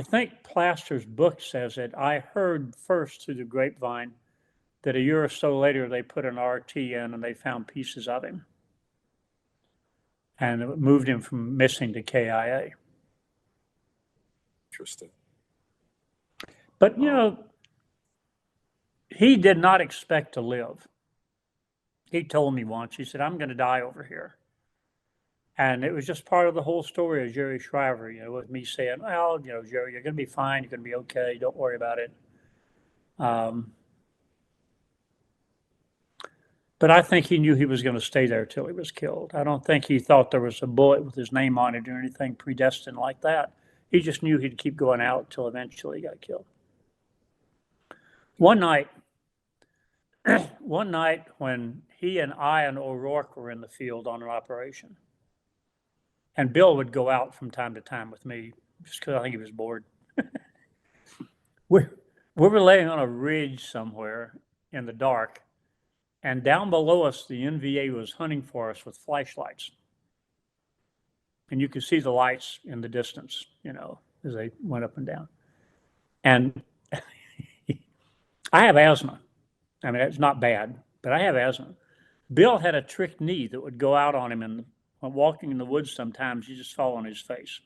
think Plaster's book says it. I heard first through the grapevine that a year or so later, they put an RT in and they found pieces of him. And it moved him from missing to KIA. Interesting. But, you know, he did not expect to live. He told me once, he said, I'm going to die over here. And it was just part of the whole story of Jerry Shriver, you know, with me saying, well, you know, Jerry, you're going to be fine. You're going to be okay. Don't worry about it. But I think he knew he was going to stay there till he was killed. I don't think he thought there was a bullet with his name on it or anything predestined like that. He just knew he'd keep going out till eventually he got killed. One night when he and I and O'Rourke were in the field on an operation, and Bill would go out from time to time with me just because I think he was bored. we were laying on a ridge somewhere in the dark, and down below us, the NVA was hunting for us with flashlights. And you could see the lights in the distance, you know, as they went up and down. And I have asthma. I mean, it's not bad, but I have asthma. Bill had a trick knee that would go out on him, and when walking in the woods sometimes, you just fall on his face.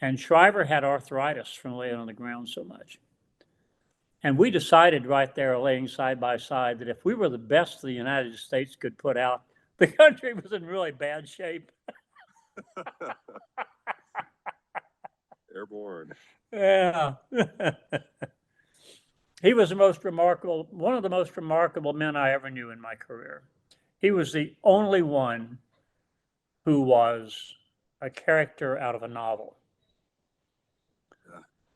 And Shriver had arthritis from laying on the ground so much. And we decided right there, laying side by side, that if we were the best the United States could put out, the country was in really bad shape. Airborne. Yeah. He was one of the most remarkable men I ever knew in my career. He was the only one who was a character out of a novel.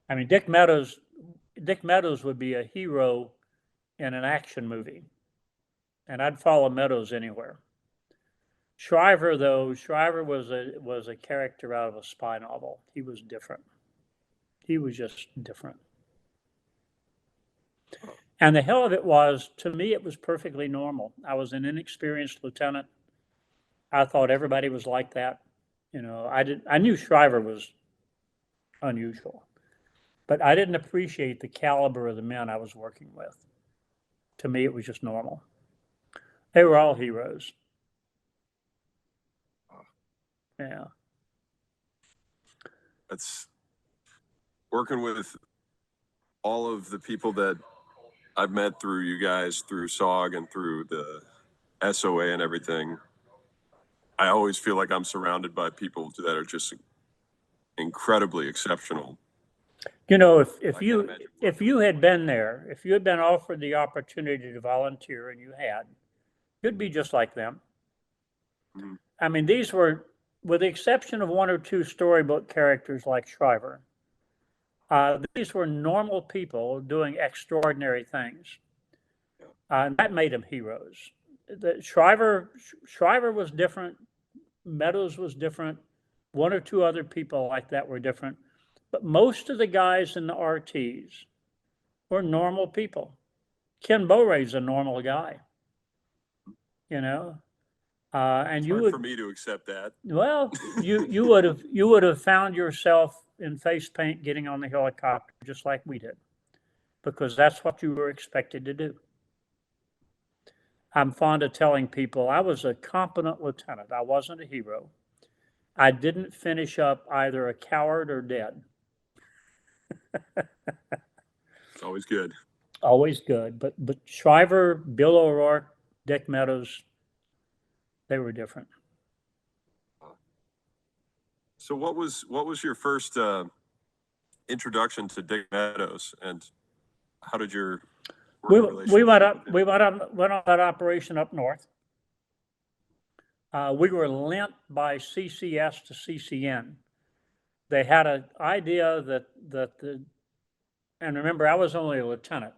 I mean, Dick Meadows would be a hero in an action movie, and I'd follow Meadows anywhere. Shriver was a character out of a spy novel. He was different. He was just different. And the hell of it was, to me, it was perfectly normal. I was an inexperienced lieutenant. I thought everybody was like that. You know, I knew Shriver was unusual, but I didn't appreciate the caliber of the men I was working with. To me, it was just normal. They were all heroes. Yeah. That's working with all of the people that I've met through you guys, through SOG and through the SOA and everything. I always feel like I'm surrounded by people that are just incredibly exceptional. You know, if you had been there, if you had been offered the opportunity to volunteer, and you had, you'd be just like them. Mm-hmm. I mean, these were, with the exception of one or two storybook characters like Shriver, these were normal people doing extraordinary things. And that made them heroes. Shriver was different. Meadows was different. One or two other people like that were different. But most of the guys in the RTs were normal people. Ken Boray's a normal guy, you know. And it's you hard would, for me to accept that. Well, you would have found yourself in face paint getting on the helicopter just like we did, because that's what you were expected to do. I'm fond of telling people I was a competent lieutenant. I wasn't a hero. I didn't finish up either a coward or dead. It's always good. Always good. But Shriver, Bill O'Rourke, Dick Meadows, they were different. So what was your first introduction to Dick Meadows, and how did your we went on that operation up north. We were lent by CCS to CCN. They had an idea that the and remember, I was only a lieutenant.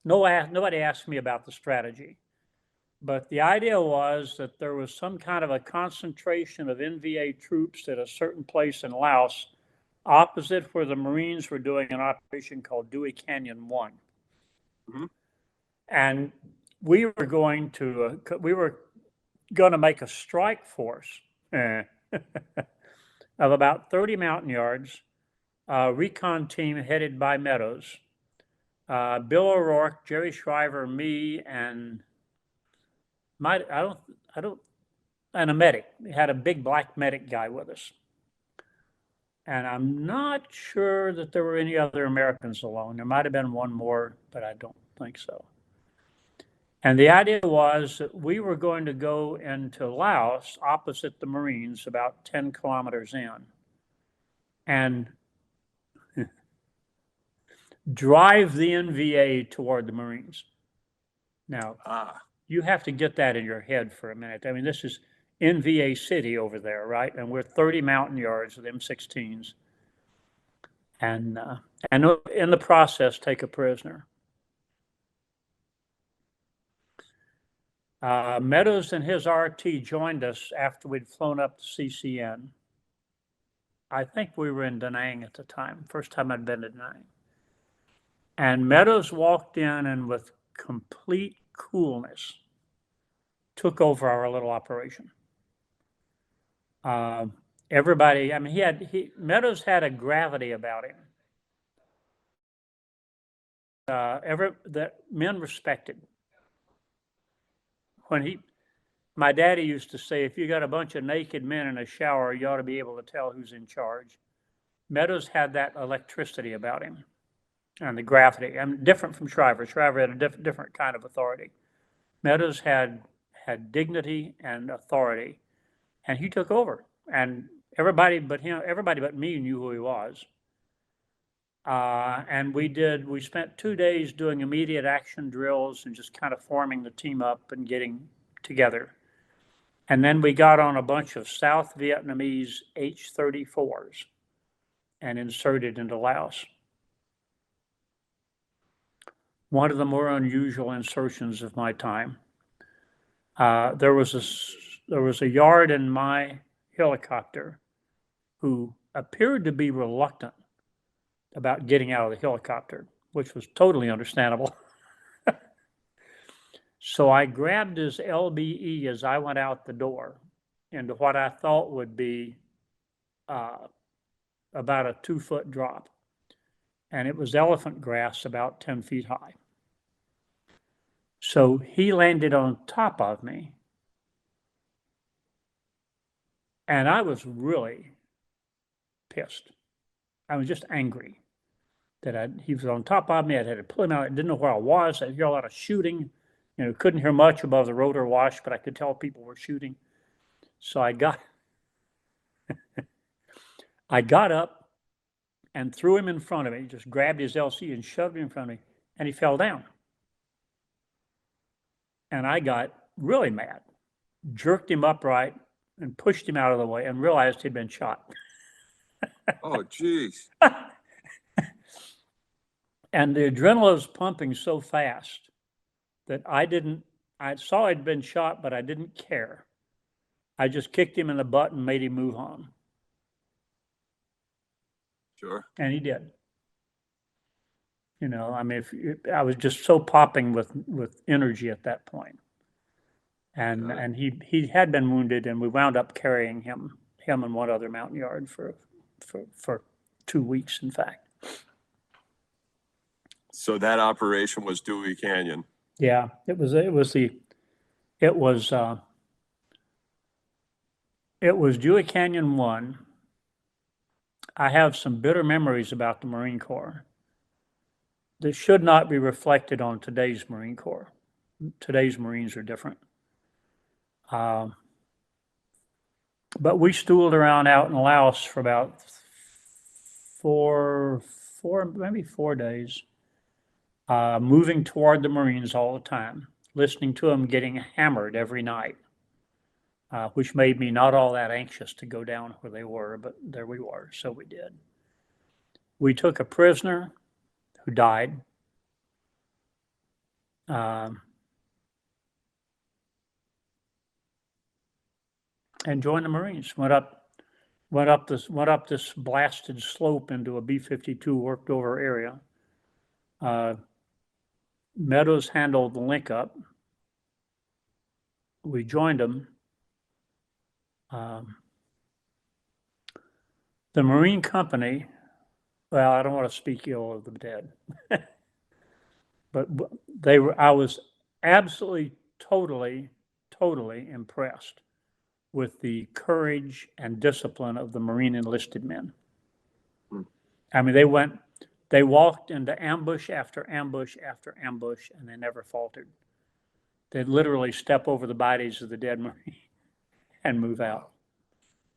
Nobody asked me about the strategy. But the idea was that there was some kind of a concentration of NVA troops at a certain place in Laos, opposite where the Marines were doing an operation called Dewey Canyon 1. Mhm. And we were going to make a strike force of about 30 Montagnards, recon team headed by Meadows, Bill O'Rourke, Jerry Shriver, me, and and a medic. We had a big black medic guy with us. And I'm not sure that there were any other Americans along. There might have been one more, but I don't think so. And the idea was that we were going to go into Laos opposite the Marines, about 10 kilometers in, and drive the NVA toward the Marines. Now, you have to get that in your head for a minute. I mean, this is NVA City over there, right? And we're 30 Montagnards with M16s. And in the process, take a prisoner. Meadows and his RT joined us after we'd flown up to CCN. I think we were in Da Nang at the time, first time I'd been to Da Nang. And Meadows walked in and with complete coolness took over our little operation. Everybody, I mean, Meadows had a gravity about him. That men respected. My daddy used to say, if you got a bunch of naked men in a shower, you ought to be able to tell who's in charge. Meadows had that electricity about him and the gravity. I'm different from Shriver. Shriver had a different kind of authority. Meadows had dignity and authority, and he took over. And everybody but me knew who he was. And we spent 2 days doing immediate action drills and just kind of forming the team up and getting together. And then we got on a bunch of South Vietnamese H-34s and inserted into Laos. One of the more unusual insertions of my time. There was a yard in my helicopter who appeared to be reluctant about getting out of the helicopter, which was totally understandable. So I grabbed his LBE as I went out the door into what I thought would be about a 2-foot drop. And it was elephant grass about 10 feet high. So he landed on top of me. And I was really pissed. I was just angry that he was on top of me. I had to pull him out. I didn't know where I was. I hear a lot of shooting. Couldn't hear much above the rotor wash, but I could tell people were shooting. So I got up and threw him in front of me, just grabbed his LC and shoved him in front of me, and he fell down. And I got really mad, jerked him upright and pushed him out of the way and realized he'd been shot. Oh, geez. And the adrenaline was pumping so fast that I saw I'd been shot, but I didn't care. I just kicked him in the butt and made him move on. Sure. And he did. I was just so popping with energy at that point. And he had been wounded, and we wound up carrying him and one other Montagnard for 2 weeks, in fact. So that operation was Dewey Canyon. Yeah, it was Dewey Canyon 1. I have some bitter memories about the Marine Corps that should not be reflected on today's Marine Corps. Today's Marines are different. But we stooled around out in Laos for about maybe 4 days, moving toward the Marines all the time, listening to them getting hammered every night, which made me not all that anxious to go down where they were, but there we were, so we did. We took a prisoner who died. And joined the Marines. Went up this blasted slope into a B-52 worked over area. Meadows handled the link up. We joined them. The Marine Company, well, I don't want to speak ill of the dead, but I was absolutely, totally impressed with the courage and discipline of the Marine enlisted men. I mean, they walked into ambush after ambush after ambush, and they never faltered. They'd literally step over the bodies of the dead Marine and move out.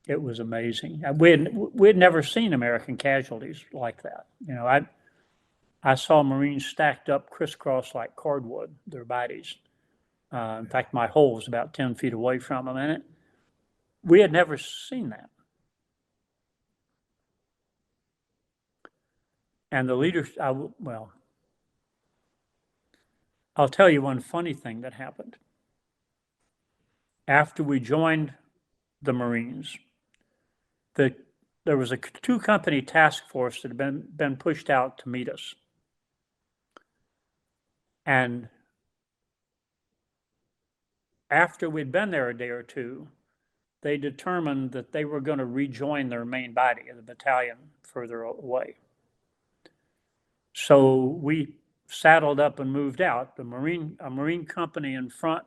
It was amazing. We'd never seen American casualties like that. You know, I saw Marines stacked up crisscross like cordwood, their bodies. In fact, my hole was about 10 feet away from them, and we had never seen that. And the leaders, I'll tell you one funny thing that happened. After we joined the Marines, there was a 2-company task force that had been pushed out to meet us. And after we'd been there a day or two, they determined that they were going to rejoin their main body of the battalion further away. So we saddled up and moved out. A Marine company in front,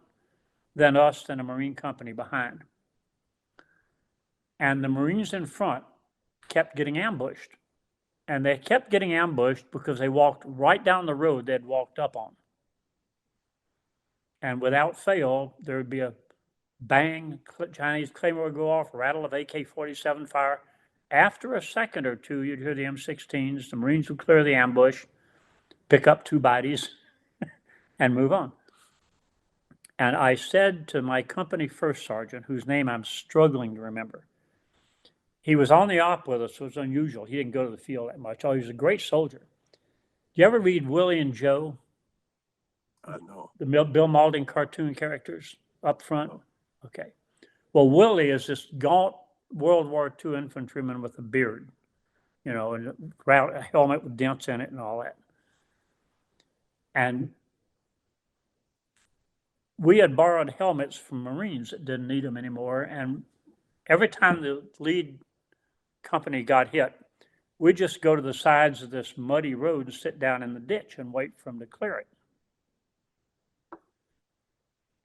then us, then a Marine company behind. And the Marines in front kept getting ambushed. And they kept getting ambushed because they walked right down the road they'd walked up on. And without fail, there would be a bang, Chinese claymore would go off, rattle of AK-47 fire. After a second or two, you'd hear the M16s. The Marines would clear the ambush, pick up 2 bodies, and move on. And I said to my company first sergeant, whose name I'm struggling to remember, he was on the op with us, so it was unusual. He didn't go to the field that much. Oh, he was a great soldier. Do you ever read Willie and Joe? No. The Bill Maulding cartoon characters up front? No. Okay. Well, Willie is this gaunt World War II infantryman with a beard, you know, and a helmet with dents in it and all that. And we had borrowed helmets from Marines that didn't need them anymore. And every time the lead company got hit, we'd just go to the sides of this muddy road and sit down in the ditch and wait for them to clear it.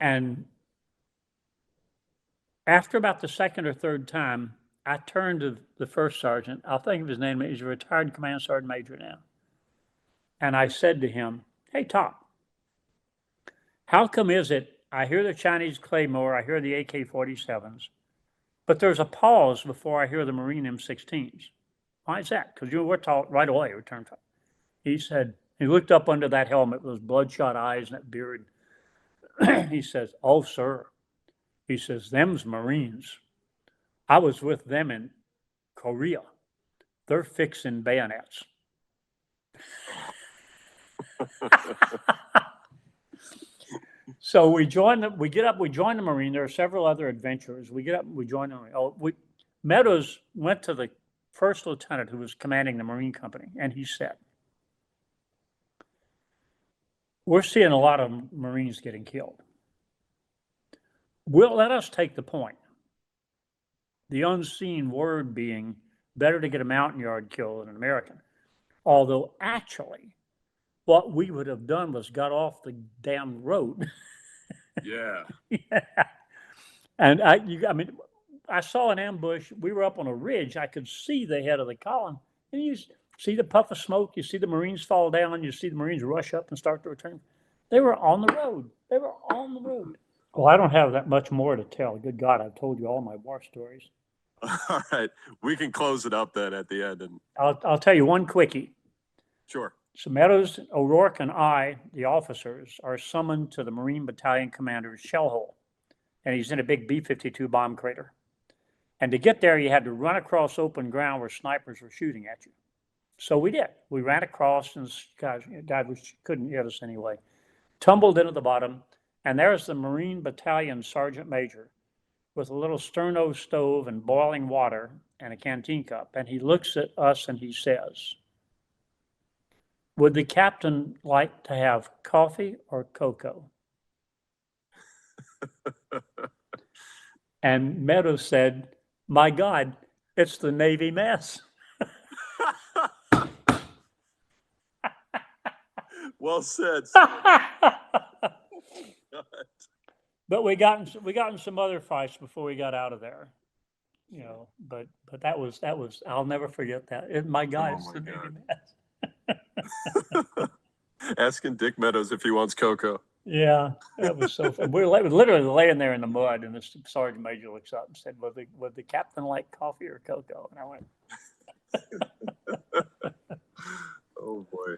And after about the second or third time, I turned to the first sergeant. I'll think of his name. He's a retired command sergeant major now. And I said to him, "Hey, Tom, how come is it I hear the Chinese claymore, I hear the AK-47s, but there's a pause before I hear the Marine M16s? Why is that? Because we're taught right away, return fire." He said, he looked up under that helmet with those bloodshot eyes and that beard. He says, "Oh, sir," he says, "them's Marines. I was with them in Korea. They're fixing bayonets." So we join the Marine. There are several other adventurers. We get up, we join the Marine. Meadows went to the first lieutenant who was commanding the Marine company, and he said, "We're seeing a lot of Marines getting killed. Let us take the point. The unseen word being better to get a mountain yard kill than an American. Although actually, what we would have done was got off the damn road." Yeah. Yeah. And I saw an ambush. We were up on a ridge. I could see the head of the column. And you see the puff of smoke. You see the Marines fall down. You see the Marines rush up and start to return. They were on the road. Well, I don't have that much more to tell. Good God, I've told you all my war stories. All right. We can close it up then at the end. And I'll tell you one quickie. Sure. So Meadows, O'Rourke, and I, the officers, are summoned to the Marine Battalion Commander's shell hole. And he's in a big B-52 bomb crater. And to get there, you had to run across open ground where snipers were shooting at you. So we did. We ran across, and God, we couldn't hit us anyway. Tumbled into the bottom, and there's the Marine Battalion Sergeant Major with a little sterno stove and boiling water and a canteen cup. And he looks at us and he says, "Would the captain like to have coffee or cocoa?" And Meadows said, "My God, it's the Navy mess." Well said. But we got in some other fights before we got out of there, you know. But that was I'll never forget that. My God, it's the Navy mess. Asking Dick Meadows if he wants cocoa. Yeah, that was so fun. We were literally laying there in the mud, and the sergeant major looks up and said, "Would the captain like coffee or cocoa?" And I went, "Oh boy."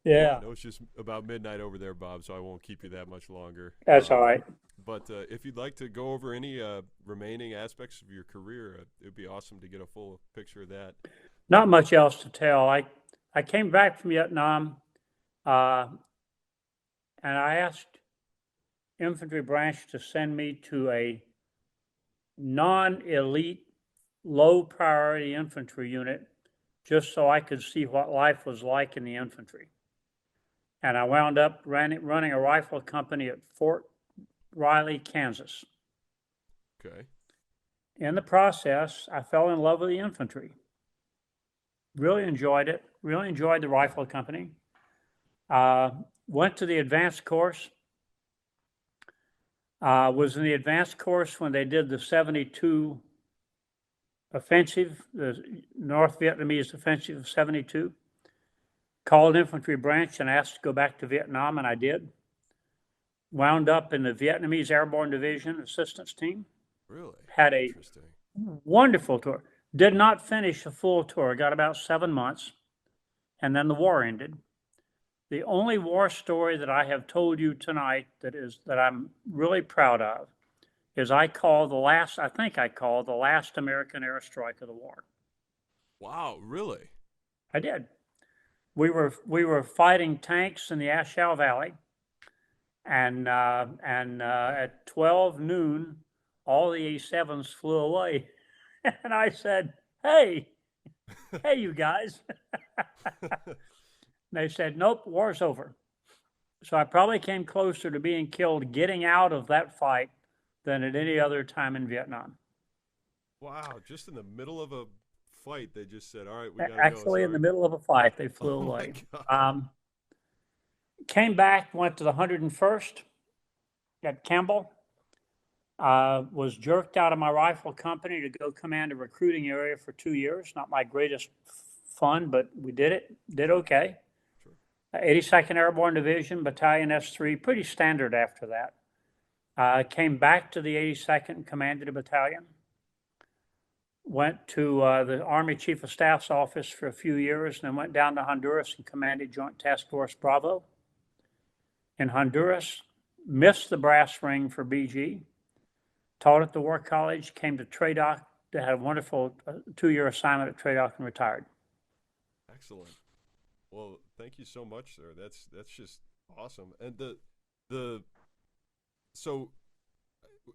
Yeah. I know it's just about midnight over there, Bob, so I won't keep you that much longer. That's all right. But if you'd like to go over any remaining aspects of your career, it'd be awesome to get a full picture of that. Not much else to tell. I came back from Vietnam, and I asked infantry branch to send me to a non-elite, low priority infantry unit just so I could see what life was like in the infantry. And I wound up running a rifle company at Fort Riley, Kansas. Okay. In the process, I fell in love with the infantry. Really enjoyed it. Really enjoyed the rifle company. Went to the advanced course. Was in the advanced course when they did the 72 offensive, the North Vietnamese offensive of 72. Called infantry branch and asked to go back to Vietnam, and I did. Wound up in the Vietnamese Airborne Division assistance team. Really? Had a wonderful tour. Did not finish a full tour. Got about 7 months, and then the war ended. The only war story that I have told you tonight that I'm really proud of is I think I called the last American airstrike of the war. Wow, really? I did. We were fighting tanks in the Ashau Valley, and at 12 noon, all the A-7s flew away, and I said, "Hey, you guys." They said, "Nope, war's over." So I probably came closer to being killed getting out of that fight than at any other time in Vietnam. Wow, just in the middle of a fight, they just said, "All right, we got to go." Actually, in the middle of a fight, they flew away. Came back, went to the 101st at Campbell. Was jerked out of my rifle company to go command a recruiting area for 2 years. Not my greatest fun, but we did it. Did okay. Sure. 82nd Airborne Division, Battalion S3, pretty standard after that. Came back to the 82nd and commanded a battalion. Went to the Army Chief of Staff's office for a few years, and then went down to Honduras and commanded Joint Task Force Bravo. In Honduras, missed the brass ring for BG. Taught at the War College, came to TRADOC, had a wonderful 2-year assignment at TRADOC and retired. Excellent. Well, thank you so much, sir. That's just awesome. And so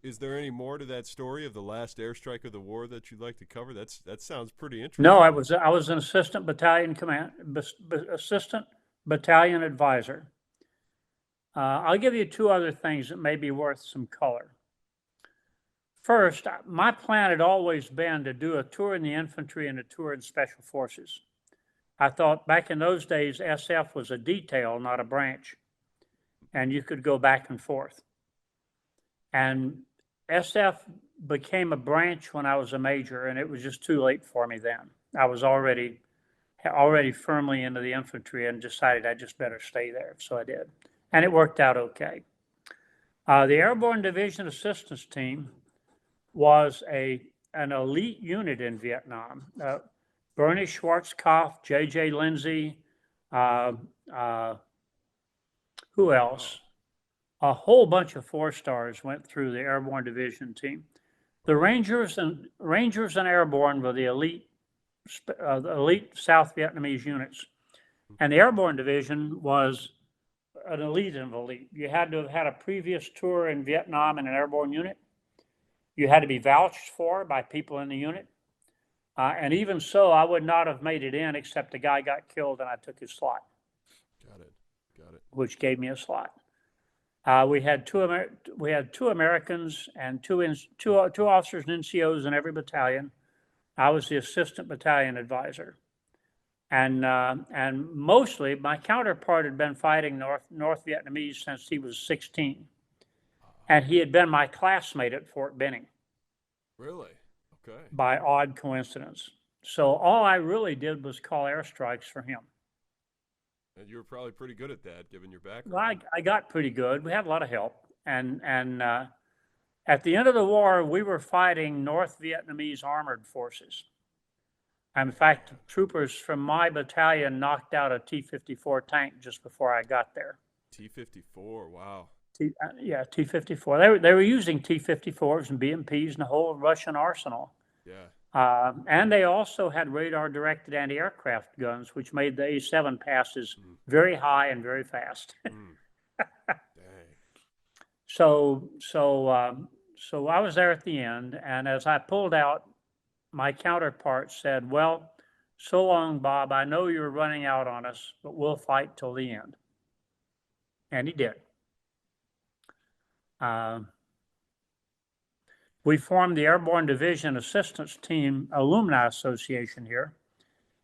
is there any more to that story of the last airstrike of the war that you'd like to cover? That sounds pretty interesting. No, I was an assistant battalion assistant battalion advisor. I'll give you 2 other things that may be worth some color. First, my plan had always been to do a tour in the infantry and a tour in special forces. I thought back in those days, SF was a detail, not a branch, and you could go back and forth. And SF became a branch when I was a major, and it was just too late for me then. I was already firmly into the infantry and decided I just better stay there, so I did. And it worked out okay. The Airborne Division Assistance Team was an elite unit in Vietnam. Bernie Schwarzkopf, J.J. Lindsay, who else? A whole bunch of 4-stars went through the Airborne Division team. The Rangers and Airborne were the elite the elite South Vietnamese units. And the Airborne Division was an elite of elite. You had to have had a previous tour in Vietnam in an airborne unit. You had to be vouched for by people in the unit. And even so, I would not have made it in except the guy got killed and I took his slot. Got it. Which gave me a slot. We had two Americans and two officers and NCOs in every battalion. I was the assistant battalion advisor. And mostly my counterpart had been fighting North Vietnamese since he was 16. And he had been my classmate at Fort Benning. Really? Okay. By odd coincidence. So all I really did was call airstrikes for him. And you were probably pretty good at that, given your background. Well, I got pretty good. We had a lot of help. And at the end of the war, we were fighting North Vietnamese armored forces. In fact, troopers from my battalion knocked out a T-54 tank just before I got there. T-54, wow. T-54. They were using T-54s and BMPs and the whole Russian arsenal. Yeah. And they also had radar-directed anti-aircraft guns, which made the A-7 passes very high and very fast. Dang. So I was there at the end, and as I pulled out, my counterpart said, "Well, so long, Bob. I know you're running out on us, but we'll fight till the end." And he did. We formed the Airborne Division Assistance Team Alumni Association here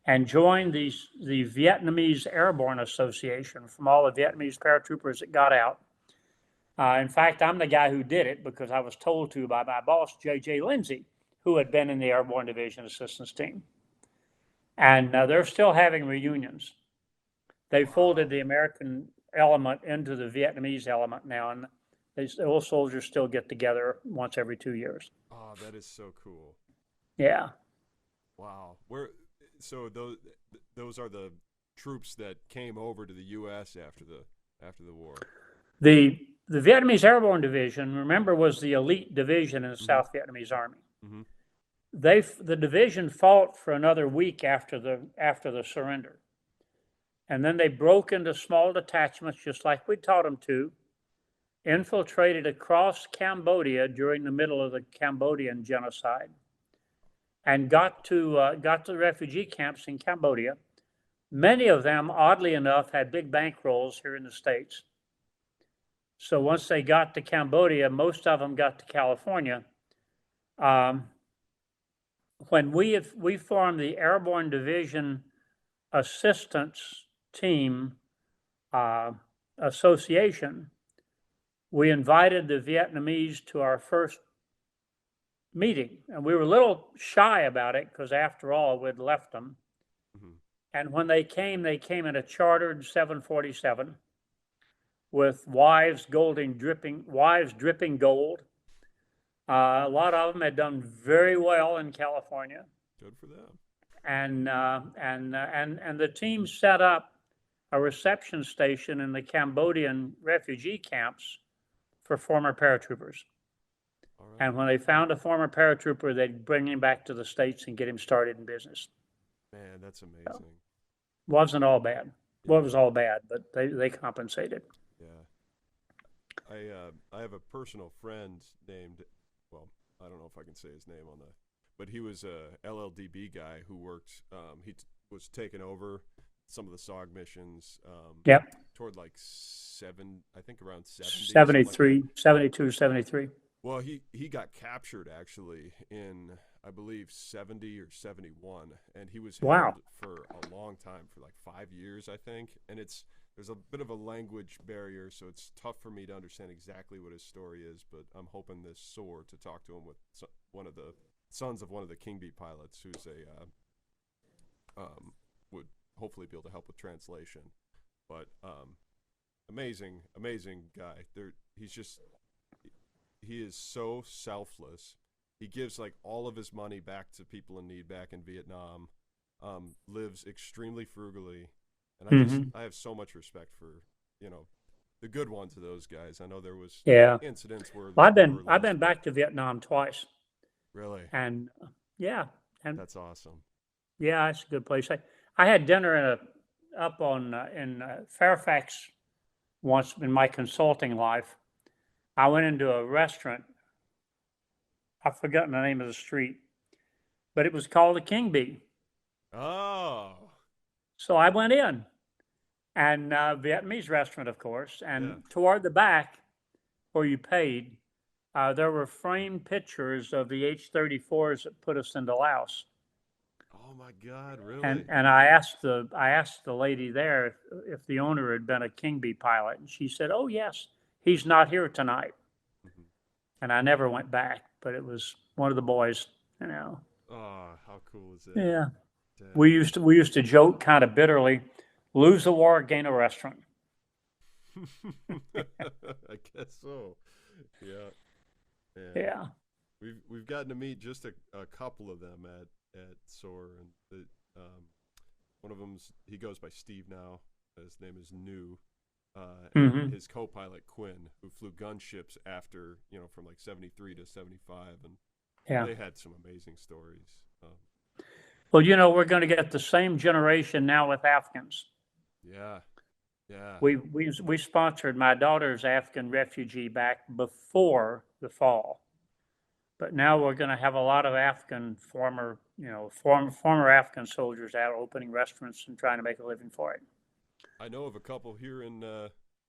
and joined the Vietnamese Airborne Association from all the Vietnamese paratroopers that got out. In fact, I'm the guy who did it because I was told to by my boss, J.J. Lindsay, who had been in the Airborne Division Assistance Team. And they're still having reunions. They folded the American element into the Vietnamese element now, and the old soldiers still get together once every 2 years. Oh, that is so cool. Yeah. Wow. So those are the troops that came over to the U.S. after the war. The Vietnamese Airborne Division, remember, was the elite division in the South Vietnamese Army. Mm-hmm. The division fought for another week after the surrender. And then they broke into small detachments, just like we taught them to, infiltrated across Cambodia during the middle of the Cambodian genocide, and got to the refugee camps in Cambodia. Many of them, oddly enough, had big bankrolls here in the States. So once they got to Cambodia, most of them got to California. When we formed the Airborne Division Assistance Team Association, we invited the Vietnamese to our first meeting. And we were a little shy about it because, after all, we'd left them. Mm-hmm. And when they came in a chartered 747 with wives dripping gold. A lot of them had done very well in California. Good for them. And the team set up a reception station in the Cambodian refugee camps for former paratroopers. All right. And when they found a former paratrooper, they'd bring him back to the States and get him started in business. Man, that's amazing. So, wasn't all bad. Yeah. Well, it was all bad, but they compensated. Yeah. I have a personal friend named, well, I don't know if I can say his name on but he was a LLDB guy who worked, he was taking over some of the SOG missions. Toward like around 70. 73, 72, 73. Well, he got captured actually in, I believe, 70 or 71, and he was held for a long time, for like 5 years, I think. And there's a bit of a language barrier, so it's tough for me to understand exactly what his story is. But I'm hoping this soar to talk to him with one of the sons of one of the King Bee pilots, who's would hopefully be able to help with translation. But amazing guy. He is so selfless. He gives like all of his money back to people in need back in Vietnam. Lives extremely frugally, and I have so much respect for the good ones of those guys. I know there was incidents where I've been back to Vietnam twice. Really? And and that's awesome. Yeah, it's a good place. I had dinner up on in Fairfax once in my consulting life. I went into a restaurant. I've forgotten the name of the street, but it was called the King Bee. Oh, So I went in, and Vietnamese restaurant, of course. And yeah. toward the back, where you paid, there were framed pictures of the H-34s that put us into Laos. Oh my God, really? And I asked the lady there if the owner had been a King Bee pilot, and she said, "Oh yes, he's not here tonight." Mhm. And I never went back, but it was one of the boys, you know. Oh, how cool is it? Yeah, Damn. we used to joke kind of bitterly, lose the war, gain a restaurant. I guess so. Yeah. Yeah. We've gotten to meet just a couple of them at SOAR, and one of them's, he goes by Steve now. His name is New. And his co-pilot Quinn, who flew gunships after, from like 73 to 75, and Yeah. they had some amazing stories. Well, we're going to get the same generation now with Afghans. Yeah. Yeah. We sponsored my daughter's Afghan refugee back before the fall, but now we're going to have a lot of Afghan former Afghan soldiers out opening restaurants and trying to make a living for it. I know of a couple here in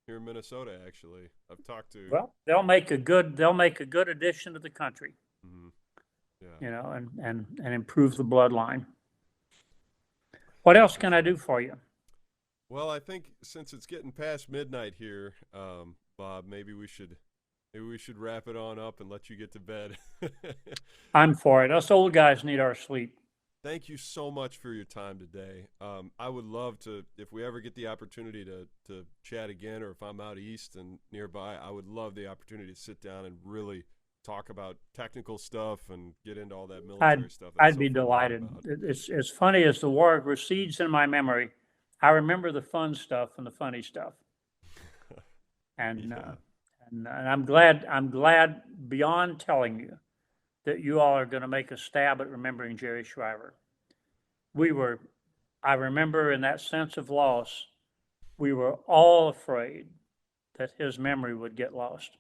Minnesota. Actually, I've talked to. Well, they'll make a good addition to the country. Mhm. Yeah. And improve the bloodline. What else can I do for you? Well, I think since it's getting past midnight here, Bob, maybe we should wrap it on up and let you get to bed. I'm for it. Us old guys need our sleep. Thank you so much for your time today. I would love to, if we ever get the opportunity to chat again, or if I'm out east and nearby, I would love the opportunity to sit down and really talk about technical stuff and get into all that military stuff. I'd be delighted. It's funny, as the war recedes in my memory, I remember the fun stuff and the funny stuff. And Yeah. and I'm glad beyond telling you that you all are going to make a stab at remembering Jerry Shriver. I remember, in that sense of loss, we were all afraid that his memory would get lost.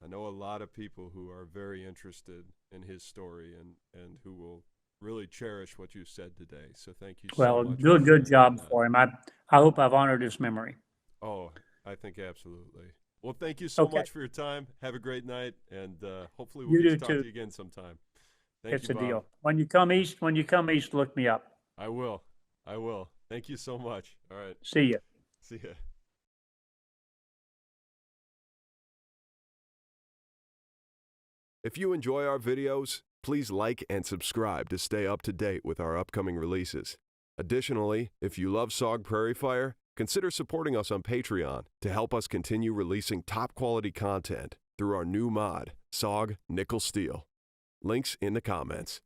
I know a lot of people who are very interested in his story and who will really cherish what you said today. So thank you so much. Well, good job for him. I hope I've honored his memory. Oh, I think absolutely. Well, thank you so much for your time. Have a great night, and hopefully we'll get to talk to you again sometime. It's a deal. When you come east, look me up. I will. Thank you so much. All right. See ya. See ya. If you enjoy our videos, please like and subscribe to stay up to date with our upcoming releases. Additionally, if you love SOG Prairie Fire, consider supporting us on Patreon to help us continue releasing top-quality content through our new mod, SOG Nickel Steel. Links in the comments.